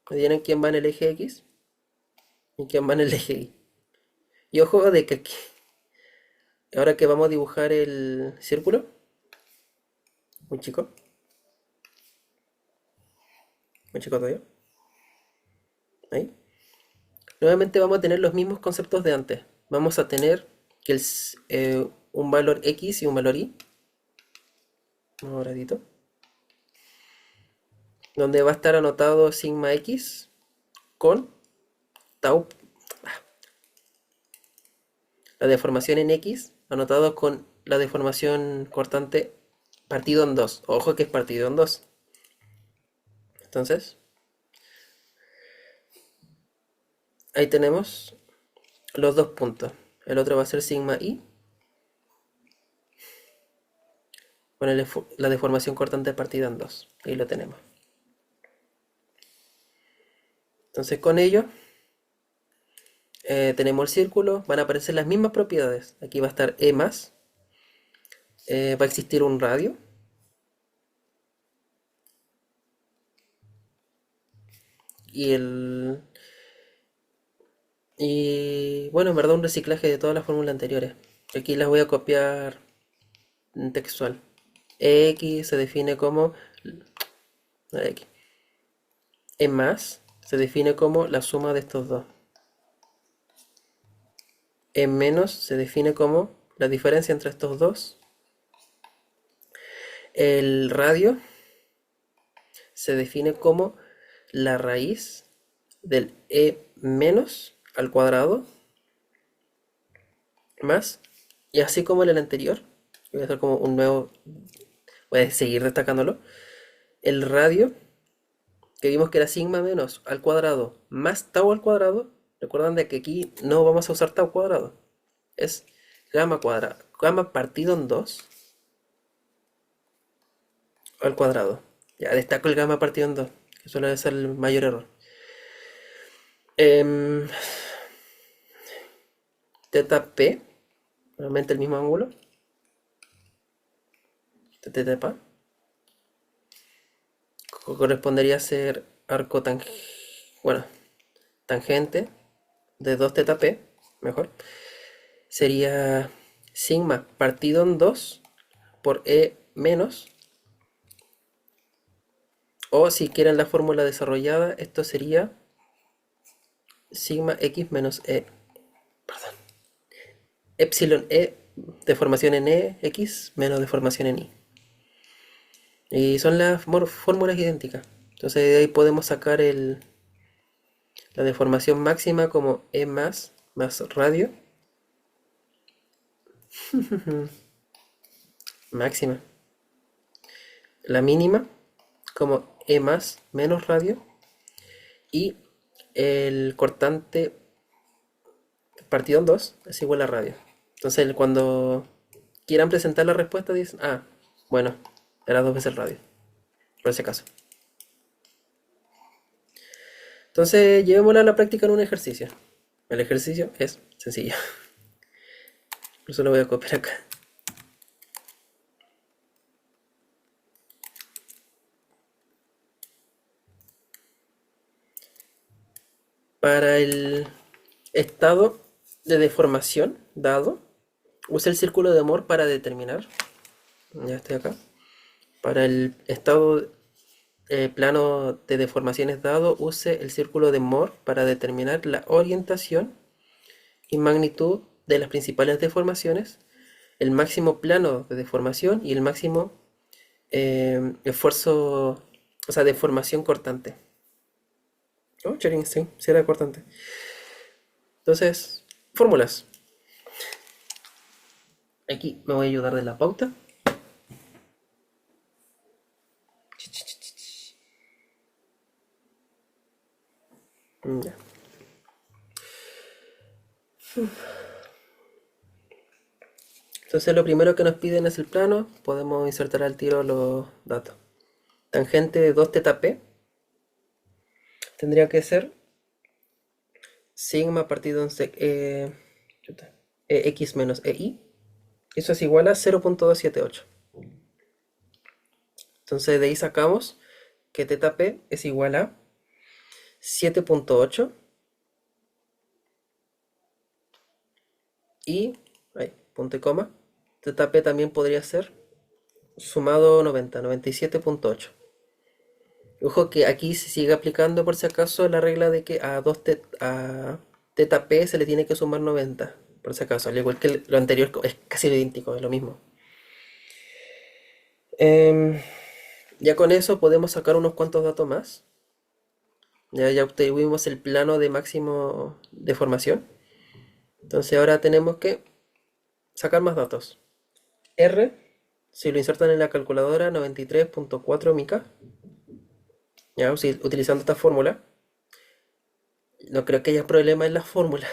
tienen quién va en el eje X y quién va en el eje Y. Y ojo de que aquí, ahora que vamos a dibujar el círculo, muy chico todavía, ahí. Nuevamente vamos a tener los mismos conceptos de antes. Vamos a tener que un valor X y un valor Y, un moradito, donde va a estar anotado sigma X con tau, la deformación en X, anotado con la deformación cortante partido en 2. Ojo que es partido en 2. Entonces, ahí tenemos los dos puntos. El otro va a ser sigma I con la deformación cortante partida en 2. Ahí lo tenemos. Entonces con ello tenemos el círculo, van a aparecer las mismas propiedades. Aquí va a estar E más, va a existir un radio, y bueno, en verdad un reciclaje de todas las fórmulas anteriores. Aquí las voy a copiar en textual. X se define como X. E más se define como la suma de estos dos. E menos se define como la diferencia entre estos dos. El radio se define como la raíz del E menos al cuadrado más, y así como en el anterior, voy a hacer como un nuevo, voy a seguir destacándolo, el radio, que vimos que era sigma menos al cuadrado más tau al cuadrado. Recuerdan de que aquí no vamos a usar tau cuadrado, es gamma cuadrado, gamma partido en 2 al cuadrado. Ya destaco el gamma partido en 2, que suele ser el mayor error. Teta P, nuevamente el mismo ángulo, teta P, correspondería a ser arco tangente de 2 teta P, mejor, sería sigma partido en 2 por E menos, o si quieren la fórmula desarrollada, esto sería sigma X menos E, perdón, epsilon E, deformación en E, X menos deformación en Y. Y son las fórmulas idénticas. Entonces de ahí podemos sacar la deformación máxima como E más radio máxima. La mínima como E más menos radio. Y el cortante partido en 2 es igual a radio. Entonces cuando quieran presentar la respuesta dicen, bueno, era 2 veces radio, por ese caso. Entonces llevémosla a la práctica en un ejercicio. El ejercicio es sencillo. Por eso lo voy a copiar acá. Para el estado de deformación dado, Use el círculo de Moore para determinar, ya estoy acá, para el estado plano de deformaciones dado, use el círculo de Moore para determinar la orientación y magnitud de las principales deformaciones, el máximo plano de deformación y el máximo esfuerzo, o sea, deformación cortante. Oh, Chering, sí, sí era cortante. Entonces, fórmulas. Aquí me voy a ayudar de la pauta. Ya. Entonces lo primero que nos piden es el plano. Podemos insertar al tiro los datos. Tangente de 2 θp tendría que ser sigma partido en x menos ei. Eso es igual a 0.278. Entonces de ahí sacamos que θp es igual a 7.8 y, punto y coma, θp también podría ser sumado 90, 97.8. Ojo que aquí se sigue aplicando por si acaso la regla de que a θp se le tiene que sumar 90, por si acaso, al igual que lo anterior es casi idéntico, es lo mismo. Ya con eso podemos sacar unos cuantos datos más. Ya obtuvimos el plano de máximo deformación. Entonces ahora tenemos que sacar más datos. R, si lo insertan en la calculadora, 93.4 mica. Ya, utilizando esta fórmula. No creo que haya problema en la fórmula.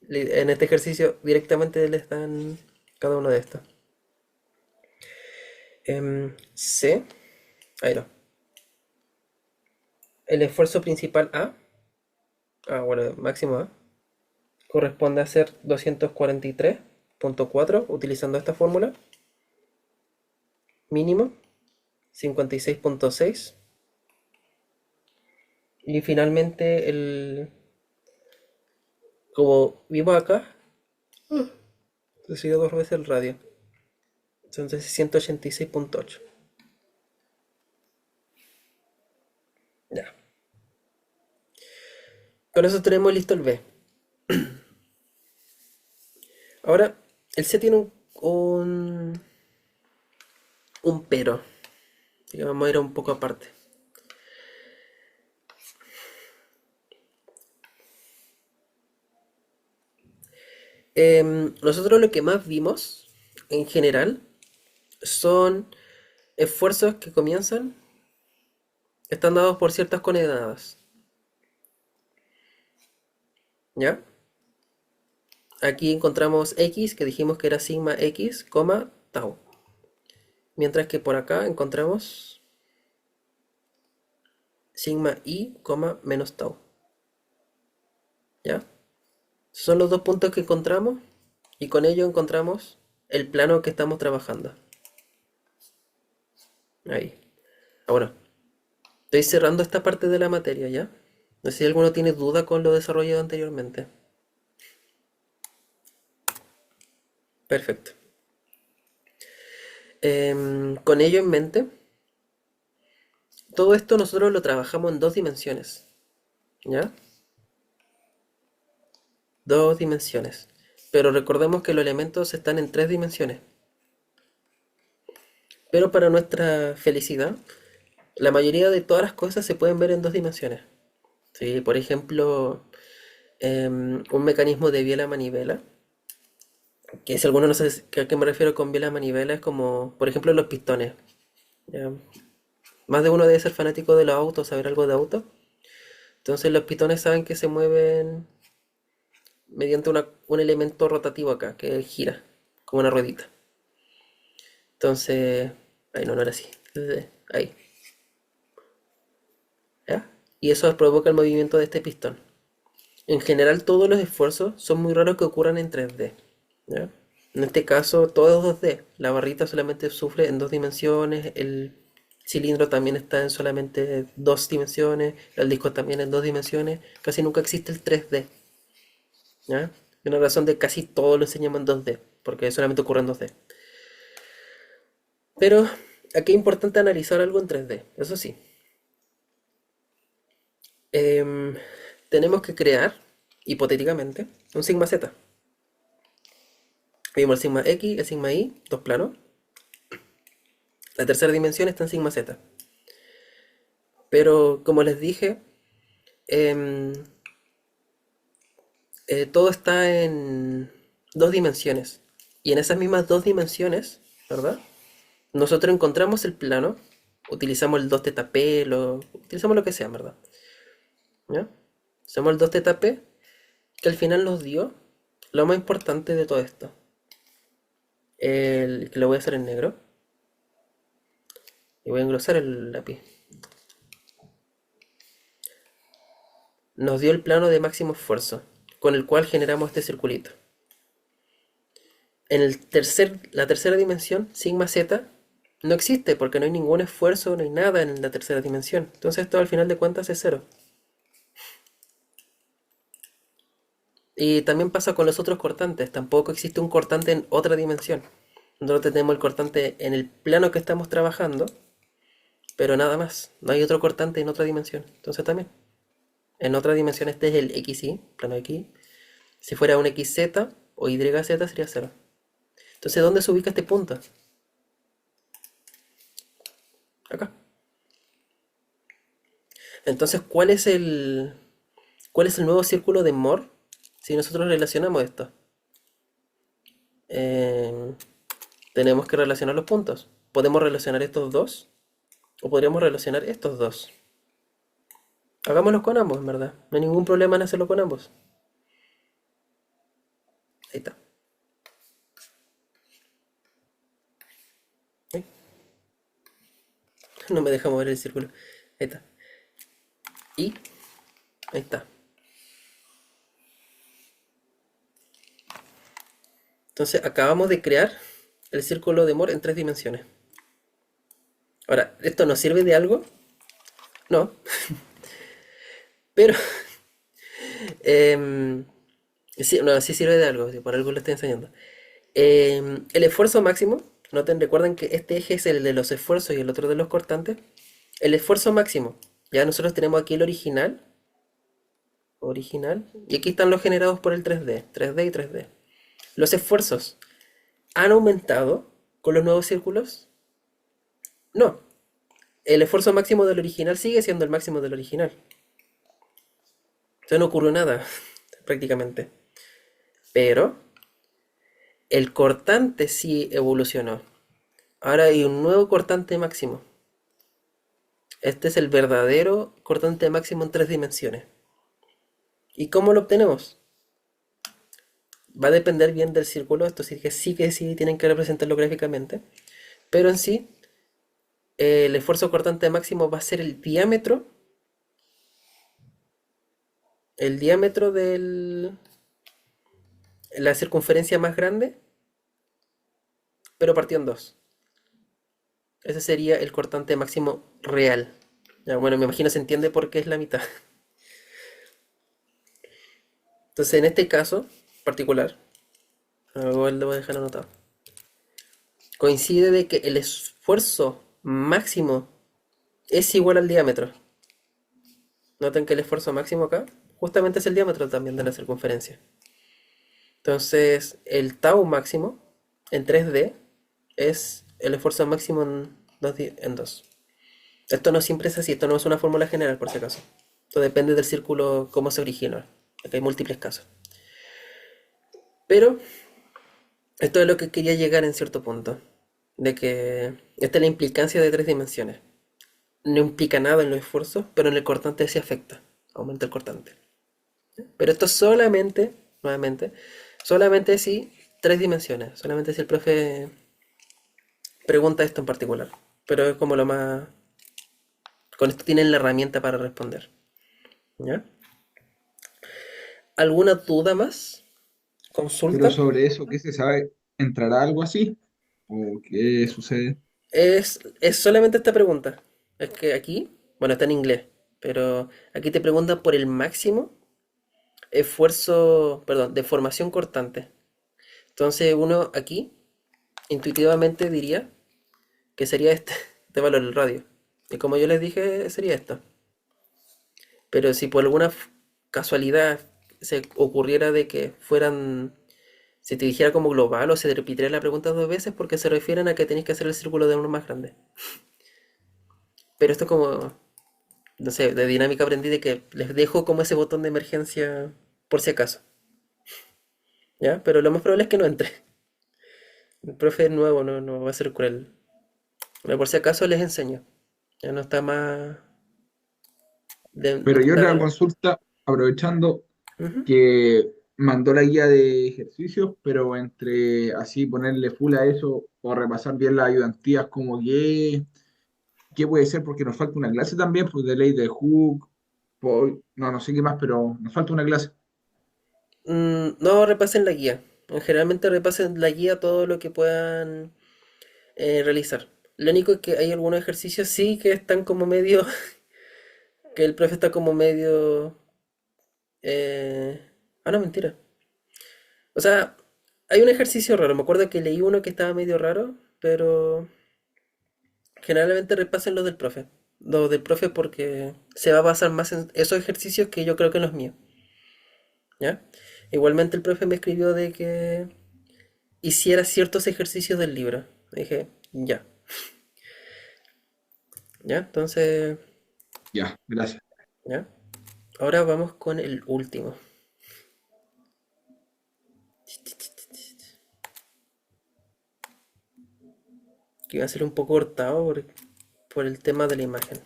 En este ejercicio directamente les dan cada uno de estos. C, ahí no. El esfuerzo principal A, bueno, máximo A, corresponde a ser 243.4 utilizando esta fórmula. Mínimo 56.6. Y finalmente como vimos acá, recibió 2 veces el radio. Entonces 186.8. Ya. Con eso tenemos listo el B. Ahora, el C tiene un pero. Así que vamos a ir un poco aparte. Nosotros lo que más vimos en general son esfuerzos que están dados por ciertas coordenadas. ¿Ya? Aquí encontramos x, que dijimos que era sigma x, tau. Mientras que por acá encontramos sigma y, menos tau. ¿Ya? Son los dos puntos que encontramos y con ello encontramos el plano que estamos trabajando. Ahí. Ahora, estoy cerrando esta parte de la materia, ¿ya? No sé si alguno tiene duda con lo desarrollado anteriormente. Perfecto. Con ello en mente, todo esto nosotros lo trabajamos en 2 dimensiones, ¿ya? 2 dimensiones. Pero recordemos que los elementos están en 3 dimensiones. Pero para nuestra felicidad, la mayoría de todas las cosas se pueden ver en 2 dimensiones. ¿Sí? Por ejemplo, un mecanismo de biela-manivela, que si alguno no sabe a qué me refiero con biela-manivela, es como, por ejemplo, los pistones. ¿Ya? Más de uno debe ser fanático de los autos, saber algo de autos. Entonces los pistones saben que se mueven mediante un elemento rotativo acá, que gira, como una ruedita. Entonces, ahí no era así. Ahí. ¿Ya? Y eso provoca el movimiento de este pistón. En general todos los esfuerzos son muy raros que ocurran en 3D. ¿Ya? En este caso todo es 2D. La barrita solamente sufre en 2 dimensiones, el cilindro también está en solamente 2 dimensiones, el disco también en 2 dimensiones, casi nunca existe el 3D. ¿Ya? Una razón de casi todo lo enseñamos en 2D. porque solamente ocurre en 2D. Pero aquí es importante analizar algo en 3D, eso sí. Em, Tenemos que crear, hipotéticamente, un sigma Z. Vimos el sigma X, el sigma Y, dos planos. La tercera dimensión está en sigma Z. Pero como les dije, em, todo está en dos dimensiones. Y en esas mismas dos dimensiones, ¿verdad? Nosotros encontramos el plano, utilizamos el 2θp, utilizamos lo que sea, ¿verdad? ¿Ya? Usamos el 2θp, que al final nos dio lo más importante de todo esto. Que lo voy a hacer en negro. Y voy a engrosar el lápiz. Nos dio el plano de máximo esfuerzo, con el cual generamos este circulito. En la tercera dimensión, sigma z, no existe porque no hay ningún esfuerzo, no hay nada en la tercera dimensión. Entonces esto al final de cuentas es cero. Y también pasa con los otros cortantes. Tampoco existe un cortante en otra dimensión. Nosotros tenemos el cortante en el plano que estamos trabajando, pero nada más. No hay otro cortante en otra dimensión. Entonces también, en otra dimensión este es el XY, plano X. Si fuera un XZ o YZ sería cero. Entonces, ¿dónde se ubica este punto? Acá. Entonces, ¿cuál es el nuevo círculo de Moore si nosotros relacionamos esto? Tenemos que relacionar los puntos. Podemos relacionar estos dos o podríamos relacionar estos dos. Hagámoslo con ambos, en verdad. No hay ningún problema en hacerlo con ambos. Ahí está. ¿Sí? No me deja mover el círculo. Ahí está. Y ahí está. Entonces acabamos de crear el círculo de Moore en 3 dimensiones. Ahora, ¿esto nos sirve de algo? No. Pero sí, no, sí sirve de algo, por algo lo estoy enseñando. El esfuerzo máximo, recuerden que este eje es el de los esfuerzos y el otro de los cortantes. El esfuerzo máximo, ya nosotros tenemos aquí el original, y aquí están los generados por el 3D y 3D. Los esfuerzos han aumentado con los nuevos círculos. No, el esfuerzo máximo del original sigue siendo el máximo del original. Entonces no ocurrió nada, prácticamente. Pero el cortante sí evolucionó. Ahora hay un nuevo cortante máximo. Este es el verdadero cortante máximo en 3 dimensiones. ¿Y cómo lo obtenemos? Va a depender bien del círculo. Esto sí que sí tienen que representarlo gráficamente. Pero en sí, el esfuerzo cortante máximo va a ser el diámetro. El diámetro de la circunferencia más grande, pero partido en 2. Ese sería el cortante máximo real. Ya, bueno, me imagino se entiende por qué es la mitad. Entonces, en este caso particular, lo voy a dejar anotado. Coincide de que el esfuerzo máximo es igual al diámetro. Noten que el esfuerzo máximo acá justamente es el diámetro también de la circunferencia. Entonces, el tau máximo en 3D es el esfuerzo máximo en 2. Esto no siempre es así, esto no es una fórmula general por si acaso. Esto depende del círculo, cómo se origina. Aquí hay múltiples casos. Pero esto es lo que quería llegar en cierto punto. De que esta es la implicancia de 3 dimensiones. No implica nada en los esfuerzos, pero en el cortante sí afecta. Aumenta el cortante. Pero esto solamente, nuevamente, solamente si 3 dimensiones. Solamente si el profe pregunta esto en particular. Pero es como lo más... Con esto tienen la herramienta para responder. ¿Ya? ¿Alguna duda más? Pero ¿Consulta? sobre eso, ¿qué se sabe? ¿Entrará algo así? ¿O qué sucede? Es solamente esta pregunta. Es que aquí, bueno, está en inglés, pero aquí te preguntan por el máximo esfuerzo, perdón, de formación cortante. Entonces uno aquí intuitivamente diría que sería este valor el radio. Y como yo les dije, sería esto. Pero si por alguna casualidad se ocurriera de que fueran, si te dijera como global o se te repitiera la pregunta dos veces porque se refieren a que tenéis que hacer el círculo de uno más grande. Pero esto es como, no sé, de dinámica aprendí de que les dejo como ese botón de emergencia por si acaso. ¿Ya? Pero lo más probable es que no entre. El profe es nuevo, no va a ser cruel. Pero por si acaso les enseño. Ya no está más... no Pero yo otra está... consulta, aprovechando Ujú. que mandó la guía de ejercicios, pero entre así ponerle full a eso o repasar bien las ayudantías, como que, ¿qué puede ser? Porque nos falta una clase también, pues de ley de Hook, no sé qué más, pero nos falta una clase. No repasen la guía. Generalmente repasen la guía todo lo que puedan realizar. Lo único es que hay algunos ejercicios sí que están como medio, que el profe está como medio... no, mentira. O sea, hay un ejercicio raro. Me acuerdo que leí uno que estaba medio raro, pero generalmente repasen los del profe. Los del profe porque se va a basar más en esos ejercicios que yo creo que en los míos. ¿Ya? Igualmente el profe me escribió de que hiciera ciertos ejercicios del libro. Dije, ya, ya, entonces, Ya, gracias. ya. Ahora vamos con el último, que va a ser un poco cortado por el tema de la imagen.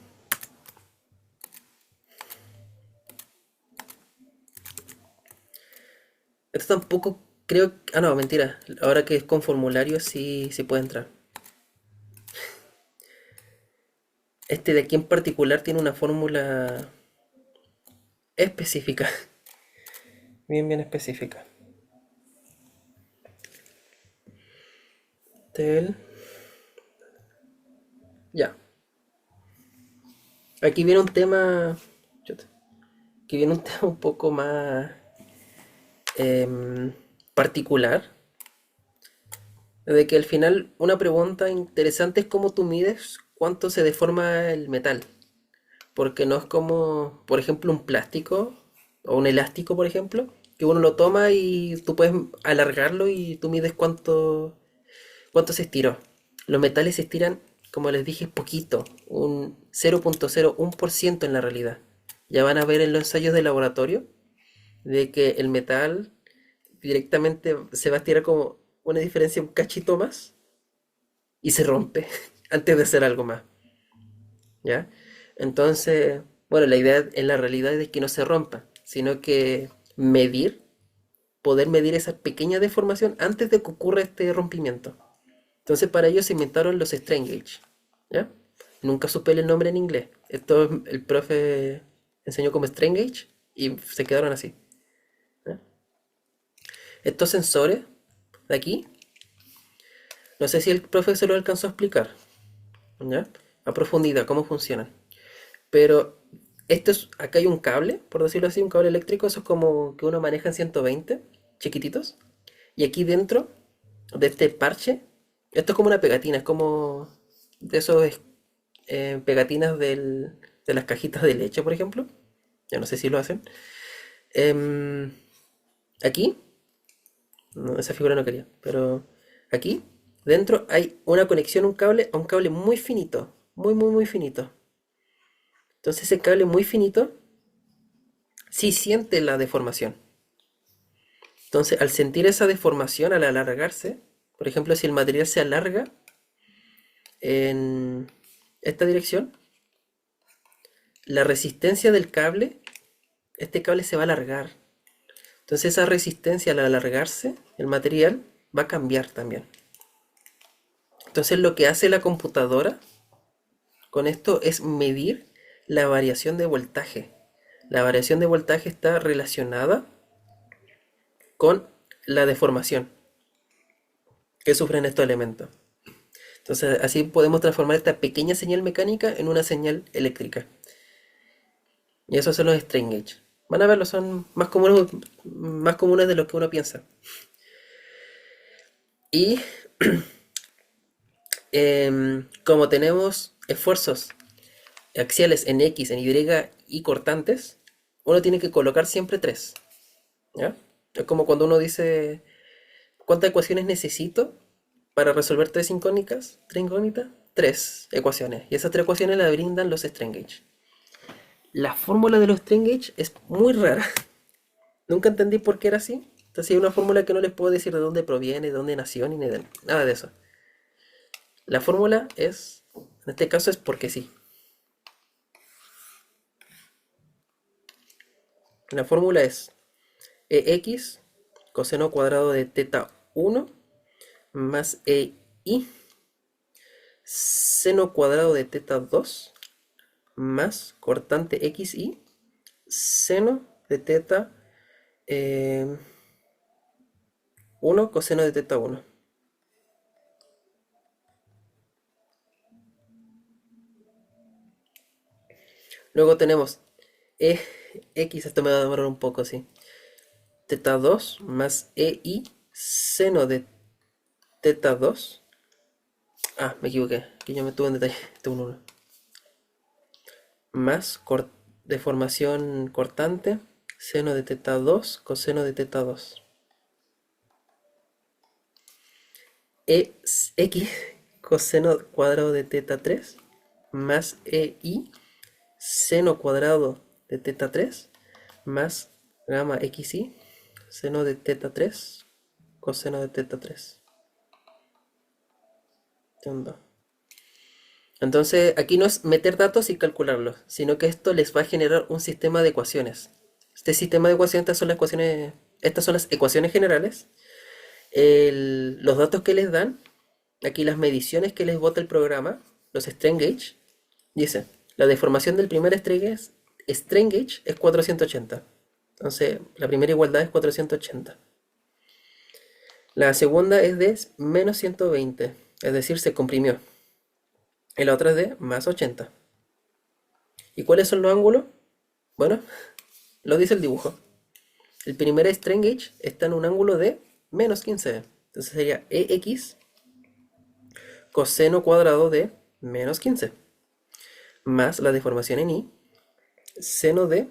Esto tampoco creo... Ah, no, mentira. Ahora que es con formulario sí puede entrar. Este de aquí en particular tiene una fórmula específica, bien específica. Del... Ya. Aquí viene un tema... chuta, aquí viene un tema un poco más particular. De que al final una pregunta interesante es cómo tú mides cuánto se deforma el metal. Porque no es como, por ejemplo, un plástico o un elástico, por ejemplo, que uno lo toma y tú puedes alargarlo y tú mides cuánto se estiró. Los metales se estiran, como les dije, poquito, un 0,01% en la realidad. Ya van a ver en los ensayos de laboratorio de que el metal directamente se va a estirar como una diferencia un cachito más y se rompe antes de hacer algo más, ¿ya? Entonces, bueno, la idea en la realidad es que no se rompa, sino que poder medir esa pequeña deformación antes de que ocurra este rompimiento. Entonces, para ello se inventaron los strain gauge, ¿ya? Nunca supe el nombre en inglés. Esto el profe enseñó como strain gauge y se quedaron así, ¿ya? Estos sensores de aquí, no sé si el profe se lo alcanzó a explicar, ¿ya? A profundidad, cómo funcionan. Pero acá hay un cable, por decirlo así, un cable eléctrico, eso es como que uno maneja en 120, chiquititos. Y aquí dentro de este parche, esto es como una pegatina, es como de esos pegatinas de las cajitas de leche, por ejemplo. Ya no sé si lo hacen. Em, aquí, no, esa figura no quería, pero aquí dentro hay una conexión, un cable, a un cable muy finito, muy finito. Entonces ese cable muy finito sí siente la deformación. Entonces, al sentir esa deformación, al alargarse, por ejemplo, si el material se alarga en esta dirección, la resistencia del cable, este cable se va a alargar. Entonces, esa resistencia al alargarse, el material va a cambiar también. Entonces, lo que hace la computadora con esto es medir la variación de voltaje. La variación de voltaje está relacionada con la deformación que sufren estos elementos. Entonces, así podemos transformar esta pequeña señal mecánica en una señal eléctrica. Y esos son los strain gauge. Van a verlo, son más comunes de lo que uno piensa. Y como tenemos esfuerzos axiales en X, en Y y cortantes, uno tiene que colocar siempre 3. ¿Ya? Es como cuando uno dice, ¿cuántas ecuaciones necesito para resolver tres incógnitas? ¿Tres incógnitas? Tres ecuaciones. Y esas tres ecuaciones las brindan los strain gauge. La fórmula de los strain gauge es muy rara. Nunca entendí por qué era así. Entonces hay una fórmula que no les puedo decir de dónde proviene, de dónde nació, ni nada de eso. La fórmula es, en este caso es porque sí. La fórmula es EX coseno cuadrado de teta 1 más EI seno cuadrado de teta 2 más cortante XI seno de teta 1 coseno de teta 1. Luego tenemos EX, esto me va a demorar un poco, sí. Teta 2 más EI seno de teta 2. Ah, me equivoqué, que yo me tuve en detalle, tuve un 1. Más deformación cortante, seno de teta 2, coseno de teta 2. X coseno cuadrado de teta 3 más EI seno cuadrado de teta 3 más gamma XI seno de teta 3 coseno de teta 3. Entonces aquí no es meter datos y calcularlos, sino que esto les va a generar un sistema de ecuaciones. Este sistema de ecuaciones, estas son las ecuaciones generales. Los datos que les dan, aquí las mediciones que les bota el programa, los strain gauge, dice, la deformación del primer strain gauge es 480. Entonces, la primera igualdad es 480. La segunda es de menos 120, es decir, se comprimió. Y la otra es de más 80. ¿Y cuáles son los ángulos? Bueno, lo dice el dibujo. El primer strain gauge está en un ángulo de menos 15. Entonces sería EX coseno cuadrado de menos 15. Más la deformación en I, seno de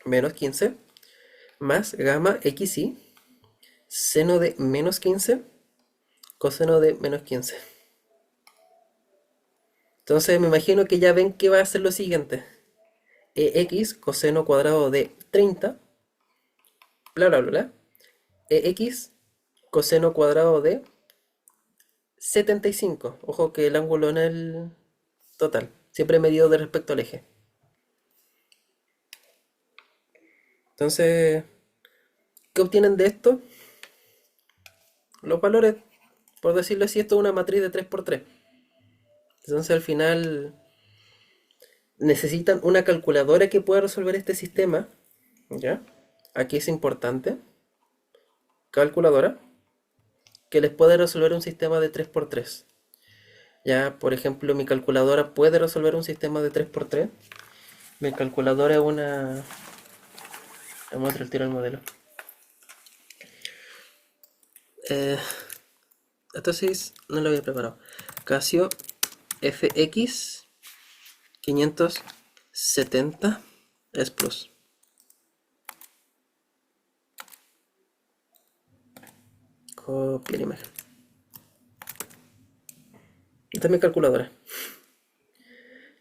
menos 15, más gamma XI, seno de menos 15, coseno de menos 15. Entonces me imagino que ya ven que va a ser lo siguiente. EX coseno cuadrado de 30, bla bla bla bla. EX coseno cuadrado de 75. Ojo que el ángulo en el total, siempre medido de respecto al eje. Entonces, ¿qué obtienen de esto? Los valores, por decirlo así, esto es una matriz de 3×3. Entonces al final necesitan una calculadora que pueda resolver este sistema. ¿Ya? Aquí es importante. Calculadora que les puede resolver un sistema de 3×3. Ya, por ejemplo, mi calculadora puede resolver un sistema de 3×3. Mi calculadora es una... Vamos a tirar el modelo. Esto sí no lo había preparado. Casio FX 570 S Plus. Copiar imagen. Esta es mi calculadora.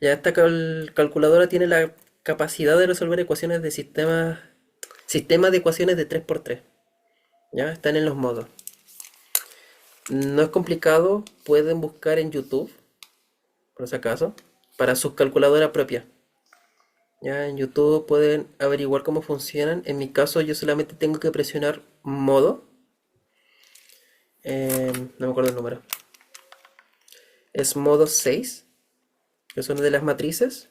Ya esta calculadora tiene la capacidad de resolver ecuaciones de sistema de ecuaciones de 3×3. Ya están en los modos. No es complicado, pueden buscar en YouTube, por si acaso, para su calculadora propia. Ya en YouTube pueden averiguar cómo funcionan. En mi caso yo solamente tengo que presionar modo. No me acuerdo el número. Es modo 6, que son de las matrices.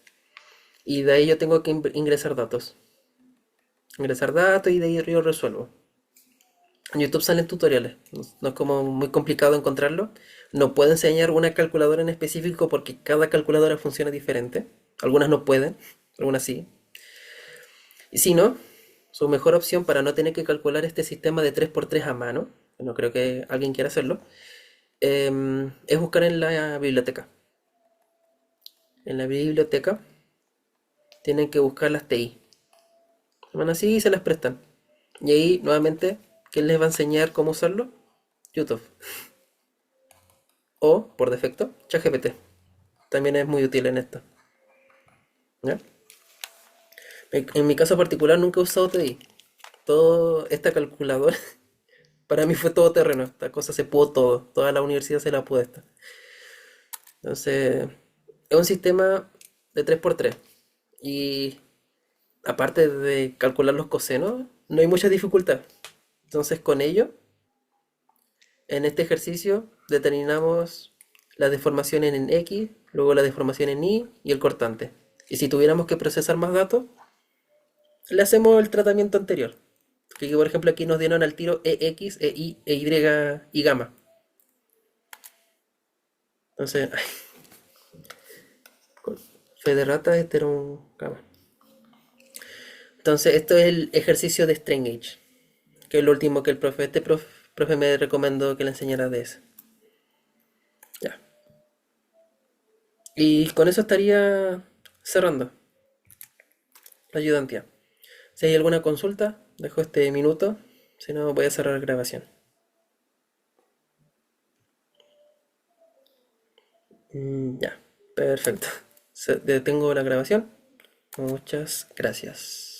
Y de ahí yo tengo que ingresar datos. Ingresar datos y de ahí yo resuelvo. En YouTube salen tutoriales, no es como muy complicado encontrarlo. No puedo enseñar una calculadora en específico porque cada calculadora funciona diferente. Algunas no pueden, algunas sí. Y si no, su mejor opción para no tener que calcular este sistema de 3×3 a mano no creo que alguien quiera hacerlo, es buscar en la biblioteca. En la biblioteca tienen que buscar las TI. Van así y se las prestan. Y ahí, nuevamente, ¿quién les va a enseñar cómo usarlo? YouTube. O, por defecto, ChatGPT. También es muy útil en esto. ¿Ya? En mi caso particular nunca he usado TI. Todo esta calculadora, para mí fue todo terreno. Esta cosa se pudo todo. Toda la universidad se la pudo esta. Entonces, es un sistema de 3x3. Y aparte de calcular los cosenos, no hay mucha dificultad. Entonces, con ello, en este ejercicio determinamos la deformación en X, luego la deformación en Y y el cortante. Y si tuviéramos que procesar más datos, le hacemos el tratamiento anterior. Que por ejemplo aquí nos dieron al tiro EX, EY, EY y gamma. Entonces, fe de rata, este era un gamma. Entonces, esto es el ejercicio de strain gauge, que es lo último que el profe, profe me recomendó que le enseñara de eso. Ya. Y con eso estaría cerrando la ayudantía. Si hay alguna consulta, dejo este minuto, si no voy a cerrar la grabación. Ya, perfecto. Detengo la grabación. Muchas gracias.